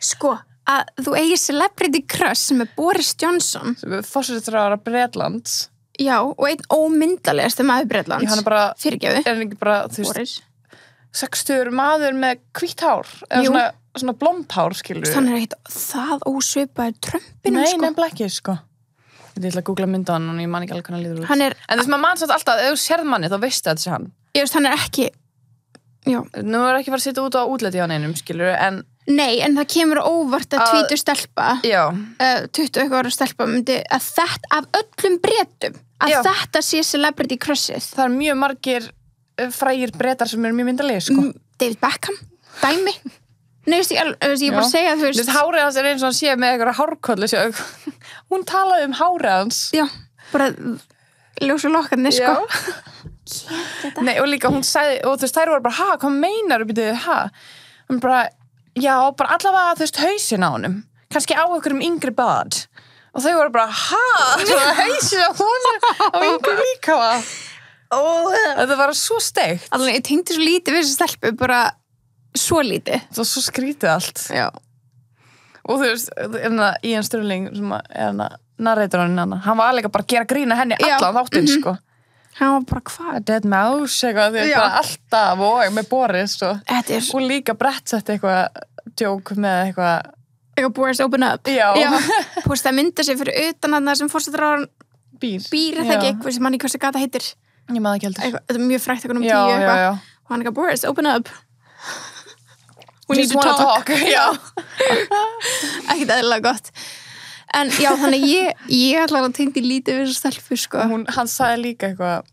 [SPEAKER 2] Sko, að þú eigir celebrity crush sem er Boris Johnson.
[SPEAKER 1] Sem er forsætisráðherra Bretlands.
[SPEAKER 2] Já, og einn ómyndalegasti maður Bretlands.
[SPEAKER 1] Já, hann er bara,
[SPEAKER 2] fyrirgefðu.
[SPEAKER 1] Er hann ekki bara, þú veist, 60 maður með hvítt hár. Eða svona blond hár, skilur.
[SPEAKER 2] Þannig er ekkert það ósvipaður Trumpinu, sko.
[SPEAKER 1] Nei, nefnilega ekki, sko. Ég ætla að googla mynda hann og ég man ekki alveg hvernig hann líður út.
[SPEAKER 2] En
[SPEAKER 1] þess að maður mann satt alltaf, ef þú sérð manni, þá veistu að þetta sé hann.
[SPEAKER 2] Ég veist, hann er ekki, Já.
[SPEAKER 1] Nú er ekki fara að sitja út á útliti á neinum, skilur, en
[SPEAKER 2] Nei, en það kemur óvart að tvítu stelpa,
[SPEAKER 1] já,
[SPEAKER 2] 20 eitthvað ára stelpa myndi að þetta, af öllum Bretum, að
[SPEAKER 1] Já.
[SPEAKER 2] þetta sé celebrity crushið.
[SPEAKER 1] það er mjög margir frægir Bretar sem eru mjög myndarlegir, sko.
[SPEAKER 2] David Beckham, dæmi. Nei, veist ég bara
[SPEAKER 1] Já.
[SPEAKER 2] segja, þú
[SPEAKER 1] Þú
[SPEAKER 2] veist.
[SPEAKER 1] veist, hárið hans er eins og hann sé með eitthvað hárkollu, hún talaði hárið hans.
[SPEAKER 2] Já, bara ljósa lokkarnir, sko.
[SPEAKER 1] Já. Nei, og líka hún sagði, og þú veist, þær voru bara, hvað meinar þú býtið, Hún bara, já, bara allavega, þú veist, hausinn á honum. Kannski á einhverjum yngri bad. Og þau voru bara, svona hausinn á honum á yngri líka. Þetta var svo steikt.
[SPEAKER 2] Alveg, ég tengdi svo lítið við þessu stelpu, bara svo lítið.
[SPEAKER 1] Það var svo skrítið allt.
[SPEAKER 2] Já.
[SPEAKER 1] Og þú veist, Ian Stirling, sem er narratorinn hann var alveg bara að gera grína henni allan þáttinn, sko.
[SPEAKER 2] Hann var bara, hvað?
[SPEAKER 1] Dead Mouse, eitthvað, þú veist, bara alltaf og með Boris og líka Brett setti eitthvað djók með eitthvað
[SPEAKER 2] Boris Open Up.
[SPEAKER 1] Já.
[SPEAKER 2] Póst að mynda sig fyrir utan hann sem fórsetrar
[SPEAKER 1] býr
[SPEAKER 2] það ekki eitthvað sem hann í hversu gata heitir.
[SPEAKER 1] Ég maður ekki heldur.
[SPEAKER 2] Þetta er mjög frækt eitthvað 10 eitthvað. Og hann eitthvað, Boris, open up. We need to talk.
[SPEAKER 1] Já.
[SPEAKER 2] Ekkert eðlilega gott. En já, þannig ég ætla að tengdi lítið við þessu stelpu, sko.
[SPEAKER 1] Hann sagði líka eitthvað,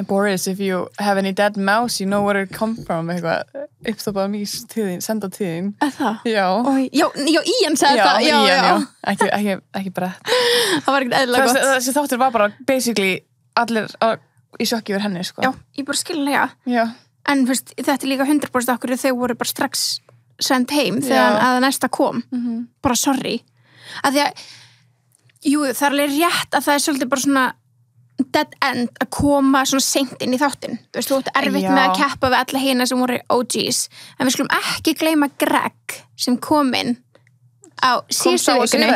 [SPEAKER 1] Boris, if you have any dead mouse, you know where it come from, eitthvað, uppstoppaða mís til þín, senda til þín.
[SPEAKER 2] Það?
[SPEAKER 1] Já.
[SPEAKER 2] Já, Ian sagði það.
[SPEAKER 1] Já, Ian. Ekki Brett.
[SPEAKER 2] Það var ekkert eðlilega gott.
[SPEAKER 1] Þessi þáttur var bara, basically, allir í sjokki yfir henni, sko.
[SPEAKER 2] Já, ég bara skilja.
[SPEAKER 1] Já.
[SPEAKER 2] En veist, þetta er líka 100% okkur þau voru bara strax send heim þegar að næsta kom. Bara sorry. Að því að, jú, það er alveg rétt að það er svolítið bara svona dead end að koma svona seint inn í þáttinn. Þú veist, þú ert erfitt með að keppa við alla hina sem voru OGs. En við skulum ekki gleyma Greg sem kom inn á síðustu vikunni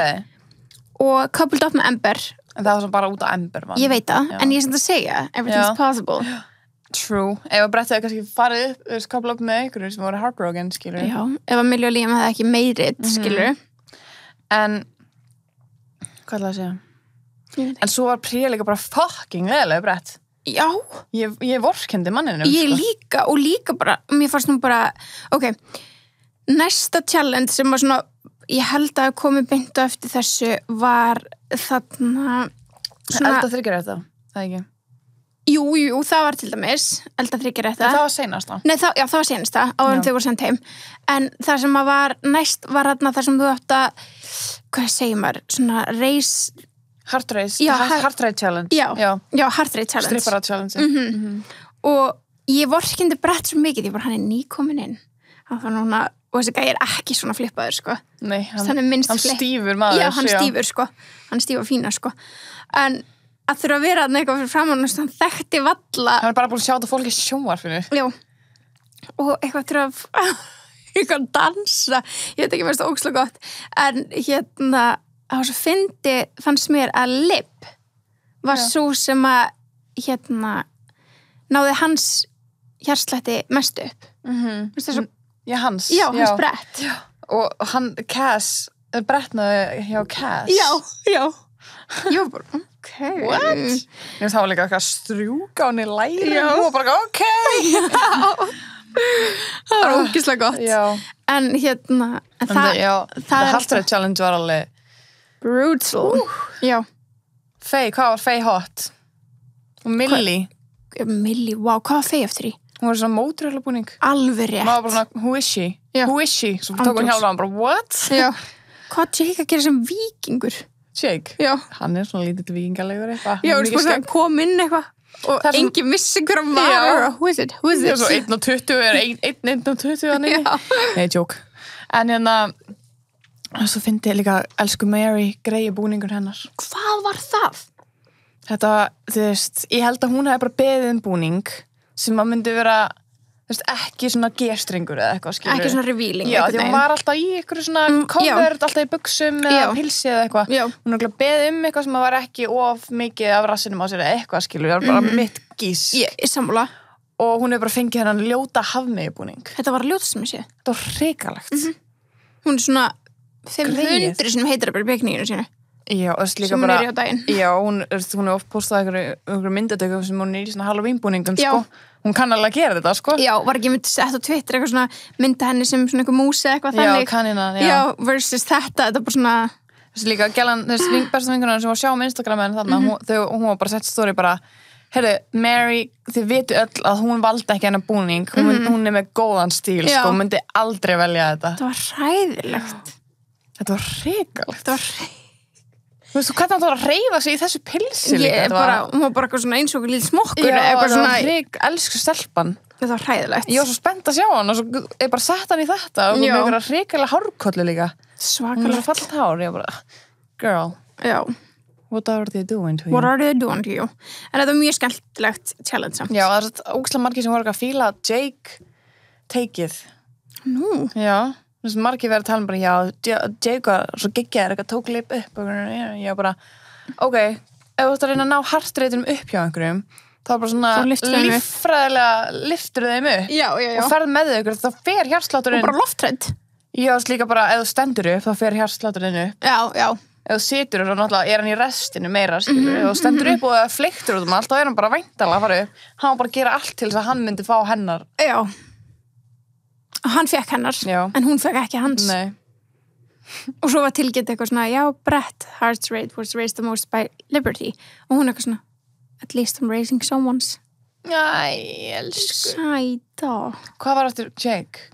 [SPEAKER 2] og coupled up með Amber.
[SPEAKER 1] En það var svona bara út á Amber,
[SPEAKER 2] Ég veit það, en ég er sem að segja everything's possible.
[SPEAKER 1] True. Ef að Brett hefði kannski farið upp, þú veist, coupled up með einhverjum sem voru heartbroken, skilur.
[SPEAKER 2] Já, ef að Millie og Liam hefði ekki meirit, skilur.
[SPEAKER 1] En hvað ætlaði að segja? En svo var Priya líka bara fucking leðilega Brett.
[SPEAKER 2] Já.
[SPEAKER 1] Ég vorkendi manninum.
[SPEAKER 2] Ég líka, og líka bara, mér fannst nú bara, ok, næsta challenge sem var svona, ég held að komi beint á eftir þessu var þarna svona...
[SPEAKER 1] Elda þryggjarétta, það ekki?
[SPEAKER 2] Jú, það var til dæmis elda þryggjarétta.
[SPEAKER 1] Það var seinasta.
[SPEAKER 2] Nei, það var seinasta, áður þau voru sendt heim. En það sem var næst var þarna það sem þú átt að, hvað segir maður, svona race...
[SPEAKER 1] Heart rate challenge.
[SPEAKER 2] Já, heart rate challenge.
[SPEAKER 1] Strippara challenge.
[SPEAKER 2] Og ég vorkendi Brett svo mikið, ég bara, hann er nýkomin inn. Það var núna, og þessi gæi er ekki svona flippaður, sko.
[SPEAKER 1] Nei, hann
[SPEAKER 2] stífur
[SPEAKER 1] maður.
[SPEAKER 2] Já, hann stífur, sko. Hann stífur fína, sko. En að þurfa að vera eitthvað fyrir framann, hann þekkti valla.
[SPEAKER 1] Hann er bara búin að sjá þetta fólki sjónvarpinu.
[SPEAKER 2] Já. Og eitthvað þurfa að dansa. Ég veit ekki, mér finnst það ógeðslega gott. En það var svo fyndi, fannst mér að Lib var svo sem að náði hans hjartslætti mest upp. Veistu það svo?
[SPEAKER 1] Já, hans.
[SPEAKER 2] Já, hans Brett.
[SPEAKER 1] Já. Og hann, Cass, Brettnaði hjá Cass.
[SPEAKER 2] Já. Ég var bara, ok.
[SPEAKER 1] What? Ég veist, það var líka eitthvað strjúka hann í læri. Já. Og bara, ok.
[SPEAKER 2] Það var ógeðslega gott.
[SPEAKER 1] Já.
[SPEAKER 2] En það
[SPEAKER 1] heart rate challenge var alveg
[SPEAKER 2] brutal. Já.
[SPEAKER 1] Faye, hvað var Faye hot? Og Millie.
[SPEAKER 2] Millie, wow, hvað var Faye eftir í?
[SPEAKER 1] Hún var svona mótorhjálpabúning.
[SPEAKER 2] Alveg rétt.
[SPEAKER 1] Maður bara svona, who is she?
[SPEAKER 2] Já.
[SPEAKER 1] Who is she? Svo tók hún hjálpa hann bara, what?
[SPEAKER 2] Já. Hvað Jake að gera sem víkingur?
[SPEAKER 1] Jake?
[SPEAKER 2] Já.
[SPEAKER 1] Hann er svona lítið vikingalegur eitthvað.
[SPEAKER 2] Já, sko það kom inn eitthvað og engin vissi hver hann var. Who is it?
[SPEAKER 1] Já, svo 1.20 er 1.20 hann inni. Nei, joke. En svo fyndi ég líka elsku Mary greiði búningur hennar.
[SPEAKER 2] Hvað var það?
[SPEAKER 1] Þetta, þú veist, ég held að hún hefði bara beðið um búning sem að myndi vera, þú veist, ekki svona G-strengur eða eitthvað, skilur.
[SPEAKER 2] Ekki svona revealing.
[SPEAKER 1] Já, því hún var alltaf í ykkur svona cover, alltaf í buxum eða pilsi eða eitthvað.
[SPEAKER 2] Já.
[SPEAKER 1] Hún hefði beðið um eitthvað sem að var ekki of mikið af rassinum á sér eða eitthvað, skilur. Það var bara mitt gís.
[SPEAKER 2] Ég sammála.
[SPEAKER 1] Og hún hefði bara fengið hennan ljóta hafmeygubúning.
[SPEAKER 2] Þetta var ljóta sem ég sé.
[SPEAKER 1] Þetta var hrikalegt.
[SPEAKER 2] Hún er svona 500 sem heitir bara í beikninginu sínu.
[SPEAKER 1] Já, og líka
[SPEAKER 2] sem hún
[SPEAKER 1] bara,
[SPEAKER 2] er í á daginn.
[SPEAKER 1] já, hún er oft postað einhverju myndatökum sem hún er í svona Halloween-búningum, sko. Hún kann alveg að gera þetta, sko.
[SPEAKER 2] Já, var ekki mynd sett á Twitter eitthvað svona mynda henni sem svona eitthvað músi eitthvað þannig.
[SPEAKER 1] Já, kanina,
[SPEAKER 2] Já, versus þetta er bara svona...
[SPEAKER 1] Líka, gælan, besta vingunar sem var að sjá með Instagram en þarna, hún var bara sett story bara, heyrðu, Mary, þið vitu öll að hún valdi ekki hennar búning, hún er með góðan stíl, sko, hún myndi aldrei velja þetta.
[SPEAKER 2] Þetta var hræðilegt.
[SPEAKER 1] Þetta var hrikalegt.
[SPEAKER 2] Þetta var hræðilegt.
[SPEAKER 1] Þú veist, hvernig hann var að reyfa sig í þessu pilsi líka?
[SPEAKER 2] Hún var bara eitthvað svona eins og lítil smokkur.
[SPEAKER 1] Já,
[SPEAKER 2] eitthvað
[SPEAKER 1] það
[SPEAKER 2] svona...
[SPEAKER 1] var elsku stelpan.
[SPEAKER 2] Þetta var hræðilegt.
[SPEAKER 1] Ég var svo spennt að sjá hann og svo ég bara sett hann í þetta og með einhverja hrikalega hárkollu líka.
[SPEAKER 2] Svakalegt.
[SPEAKER 1] Hún var svo fallet hár, ég bara, girl.
[SPEAKER 2] Já.
[SPEAKER 1] What are they doing to you?
[SPEAKER 2] What are they doing to you? En þetta var mjög skemmtilegt challenge samt.
[SPEAKER 1] Já, það er ógeðslega margir sem voru að fíla Jake take-ið.
[SPEAKER 2] Nú.
[SPEAKER 1] Já. Þess að margir verið að tala bara, já, Jake var svo geggjaður, eitthvað tók lip upp og ég bara, ok, ef þú ætti að reyna að ná heartreitunum upp hjá einhverjum, þá er bara svona líffræðilega liftur þeim upp og ferð með þau, þá fer hjartslátturinn.
[SPEAKER 2] Og bara lofthrædd.
[SPEAKER 1] Já, líka bara, ef þú stendur upp, þá fer hjartslátturinn upp.
[SPEAKER 2] Já.
[SPEAKER 1] Ef þú situr og svo náttúrulega er hann í restinu meira, skilur, ef þú stendur upp og það fleiktur út allt, þá er hann bara væntanlega að fara upp. Hann var bara að gera allt til þess að hann myndi fá hennar.
[SPEAKER 2] Já. Hann fekk hennar, en hún fekk ekki hans.
[SPEAKER 1] Nei.
[SPEAKER 2] Og svo var tilgjönd eitthvað svona, já, Brett, heart rate was raised the most by Liberty. Og hún eitthvað svona, at least I'm raising someone's.
[SPEAKER 1] Æ, elsku.
[SPEAKER 2] Sæta.
[SPEAKER 1] Hvað var eftir Jake?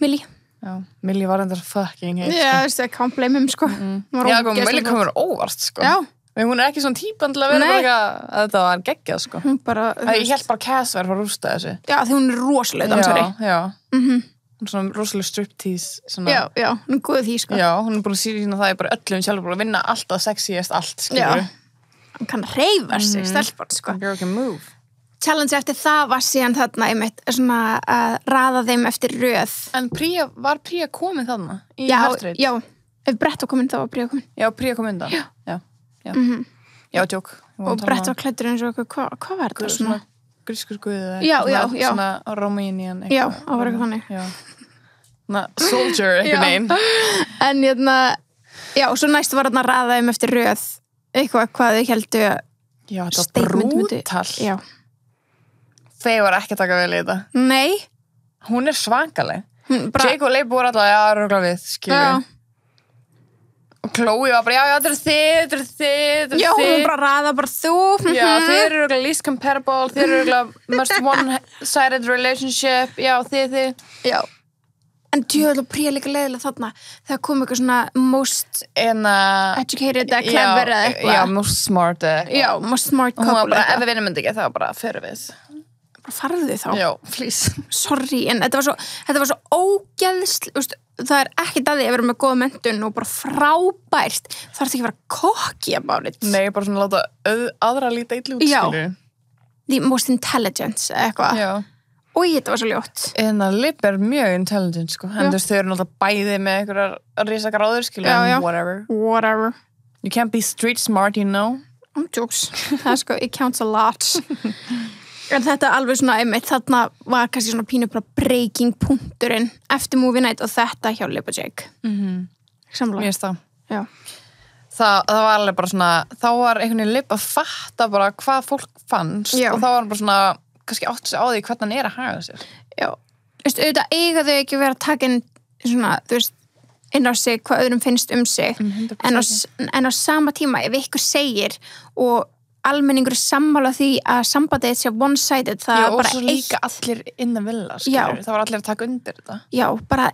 [SPEAKER 2] Millie.
[SPEAKER 1] Já, Millie var endar fucking heit, sko.
[SPEAKER 2] Já, I can't blame him, sko.
[SPEAKER 1] Já, Millie komur óvart, sko.
[SPEAKER 2] Já.
[SPEAKER 1] En hún er ekki svona típan til að vera bara eitthvað, að þetta var geggjað, sko.
[SPEAKER 2] Hún bara...
[SPEAKER 1] Ég held bara Cass var að rústa þessu.
[SPEAKER 2] Já, því hún er rosalega dansari.
[SPEAKER 1] Já. Hún er svona rosalega striptease, svona...
[SPEAKER 2] Já, hún er góð því, sko.
[SPEAKER 1] Já, hún er búin að sína það bara öllum sjálfur, búin að vinna alltaf sexiest allt, skilur.
[SPEAKER 2] Já. Hún kann reyfa sig, stelpun, sko.
[SPEAKER 1] Girl can move.
[SPEAKER 2] Challenge eftir það var síðan þarna einmitt svona að raða þeim eftir röð.
[SPEAKER 1] En var Príja komin þarna í Heartrate?
[SPEAKER 2] Já. Ef Brett var komin, þá var Príja komin.
[SPEAKER 1] Já, Príja kom undan. Já. Já, djók.
[SPEAKER 2] Og Brett var klæddur eins og hvað var þetta svona?
[SPEAKER 1] Grískur guðið.
[SPEAKER 2] Já.
[SPEAKER 1] Svona Romanian.
[SPEAKER 2] Já, það var eitthvað þannig.
[SPEAKER 1] Já. Soldier, eitthvað neinn.
[SPEAKER 2] En já, svo næst var þarna að raða þeim eftir röð. Eitthvað hvað þau heldu að...
[SPEAKER 1] Já, þetta var brútal.
[SPEAKER 2] Já.
[SPEAKER 1] Þeir var ekki að taka vel í þetta.
[SPEAKER 2] Nei.
[SPEAKER 1] Hún er svakaleg. Jake og Leif voru alltaf, rögla við, skilur. Og Chloe var bara, þetta er þið.
[SPEAKER 2] Já, hún bara raða, bara þú.
[SPEAKER 1] Já, þeir eru rögla least comparable, þeir eru rögla most one-sided relationship, já, þið.
[SPEAKER 2] Já. En djöðlega Príja líka leiðilega þarna. Það kom eitthvað svona most educated, clever eða eitthvað.
[SPEAKER 1] Já, most smart.
[SPEAKER 2] Já, most smart couple.
[SPEAKER 1] Hún var bara, ef við vinnum myndi ekki, það var bara fyrir við.
[SPEAKER 2] Farðu þá.
[SPEAKER 1] Já, please.
[SPEAKER 2] Sorry, en þetta var svo ógeðsl, það er ekki að því að vera með góða menntun og bara frábært. Það er ekki að vera cocky about it.
[SPEAKER 1] Nei, bara svona láta aðra líta illa út, skilur.
[SPEAKER 2] The most intelligent, eitthvað.
[SPEAKER 1] Já.
[SPEAKER 2] Og þetta var svo ljótt.
[SPEAKER 1] En að Lib er mjög intelligent, sko. En þau eru náttúrulega bæði með einhverjar risagráður, skilur.
[SPEAKER 2] Já.
[SPEAKER 1] Whatever. You can't be street smart, you know.
[SPEAKER 2] Jokes. Það er sko, it counts a lot. En þetta alveg svona einmitt, þarna var kannski svona pínu bara breaking punkturinn eftir movie night og þetta hjá Lib og Jake. Samlega.
[SPEAKER 1] Mér finnst það.
[SPEAKER 2] Já.
[SPEAKER 1] Það var alveg bara svona, þá var einhvern veginn Lib að fatta bara hvað fólk fannst. Já. Og þá var bara svona, kannski átt sig á því hvernig hann er að haga sér. Já. Þú veist, auðvitað eiga þau ekki vera að taka inn svona, þú veist, inn á sig hvað öðrum finnst sig. En á sama tíma, ef ykkur segir og almenningur er sammála því að sambandið sé one-sided, það er bara eitt... Já, og svo líka allir innan vilja, skilur. Það var allir að taka undir þetta. Já, bara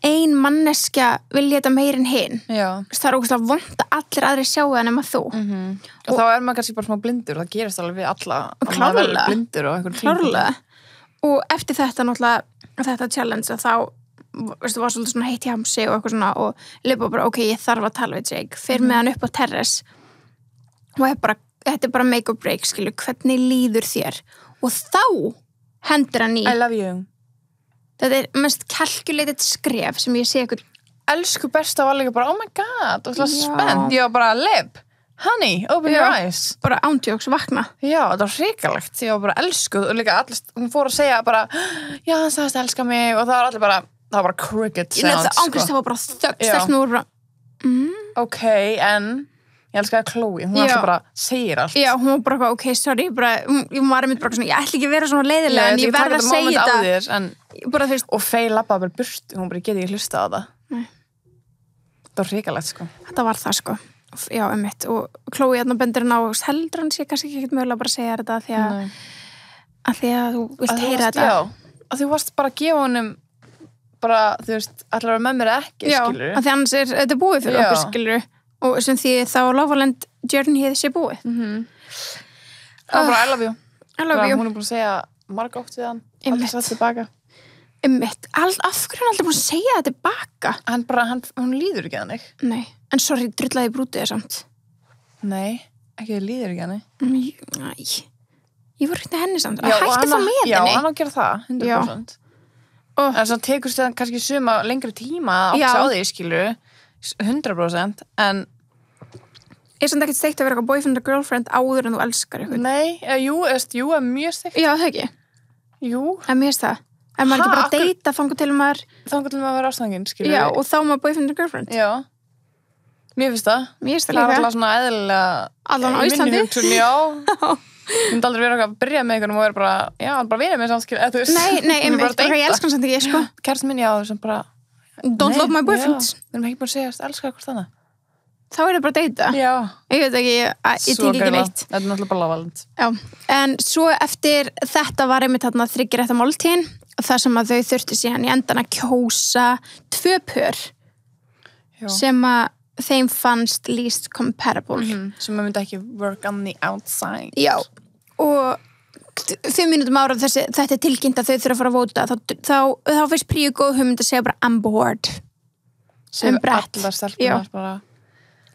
[SPEAKER 1] ein manneskja vilja þetta meir en hinn. Já. Það er ógeðslega vont að allir aðrir sjá það nema þú. Og þá er maður kannski bara smá blindur, það gerist alveg við alla. Klárlega. Blindur og einhvern klárlega. Og eftir þetta náttúrulega, þetta challenge, þá veistu, var svolítið svona heitt í hamsi og eitthvað svona og Lib bara, ok, ég þarf að tala við Jake. Fer með hann upp á terrace og þetta er bara make or break, skilju, hvernig líður þér? Og þá hendur hann í... I love you. Þetta er mest calculated skref sem ég sé eitthvað... Elsku besta var líka bara, oh my god, og það er spennt. Ég var bara, Lib, honey, open your eyes. Bara ándjóks, vakna. Já, þetta var hrikalegt. Ég var bara elskuð og líka allir, hún fór að segja bara, já, hann sagðist að elska mig og það var allir bara, það var bara cricket sounds. Það var bara þögg, stefnum voru bara... ok, en ég elska að Chloe, hún alltaf bara segir allt.
[SPEAKER 2] Já, hún var bara, ok, sorry, bara, ég var einmitt bara svona, ég ætla ekki að vera svona leiðilega, en ég verð að segja þetta.
[SPEAKER 1] En,
[SPEAKER 2] bara, þú veist,
[SPEAKER 1] og Faye labbaði bara burt, hún bara geti ekki hlusta á það.
[SPEAKER 2] Nei.
[SPEAKER 1] Það var hrikalegt, sko.
[SPEAKER 2] Þetta var það, sko. Já, einmitt. Og Chloe hérna bendir hann á, heldur hann sé kannski ekki mögulega bara að segja þetta því að þú vilt heyra þetta.
[SPEAKER 1] Já, að þú varst bara að gefa honum bara, þú veist, allar að með mér ekki, skilur.
[SPEAKER 2] Já, að því annars þetta búið fyrir okkur, skilur. Og sem því þá Loveland Journey sé búið.
[SPEAKER 1] Það var bara I love you.
[SPEAKER 2] I love you.
[SPEAKER 1] Hún búin að segja margótt við hann, aldrei satt tilbaka.
[SPEAKER 2] Einmitt. Af hverju hann aldrei búin að segja það tilbaka?
[SPEAKER 1] Hún líður ekki að hann.
[SPEAKER 2] Nei, en sorry, drullaði brútið það samt.
[SPEAKER 1] Nei, ekki það líður ekki að hann.
[SPEAKER 2] Næ, ég var hreint að henni samt. Hætti það með henni.
[SPEAKER 1] Já, hann á að gera það, 100%. En það tekur sér kannski suma lengri tíma að átta á því, skilur 100%, en
[SPEAKER 2] er samt ekkert steikt að vera eitthvað boyfriend og girlfriend áður en þú elskar eitthvað?
[SPEAKER 1] Nei, jú, er mjög steikt.
[SPEAKER 2] Já, það ekki?
[SPEAKER 1] Jú.
[SPEAKER 2] En mér finnst það. En maður ekki bara deyta, fanga til maður
[SPEAKER 1] að vera ástæðingin, skilur.
[SPEAKER 2] Já, og þá maður boyfriend og girlfriend.
[SPEAKER 1] Já. Mér finnst það.
[SPEAKER 2] Mér finnst það líka.
[SPEAKER 1] Það er alltaf svona eðlilega
[SPEAKER 2] allan á Íslandi.
[SPEAKER 1] Já. Ég myndi aldrei vera að byrja með einhvern og vera bara, bara vinna með samskil.
[SPEAKER 2] Nei, einmitt, ég elskan samt ekki, sko.
[SPEAKER 1] Kærastinn minn, já, sem bara
[SPEAKER 2] don't love my boyfriend.
[SPEAKER 1] Við erum ekki bara að segja, elskar hvort þannig.
[SPEAKER 2] Þá er það bara að deyta.
[SPEAKER 1] Já.
[SPEAKER 2] Ég veit ekki, ég tek ekki neitt.
[SPEAKER 1] Þetta er náttúrulega bara Loveland.
[SPEAKER 2] Já, en svo eftir þetta var einmitt þarna 3 rétta máltíðin, það sem að þau þurftu síðan í endan að kjósa 2 pör sem að þeim fannst least compatible.
[SPEAKER 1] Sem að myndi ekki work on the outside.
[SPEAKER 2] Já, og 5 mínútum ára þetta er tilkynnt að þau þurfa að fara að vóta þá finnst Príu góð hugmynd að segja bara I'm bored
[SPEAKER 1] sem allar stelpunar bara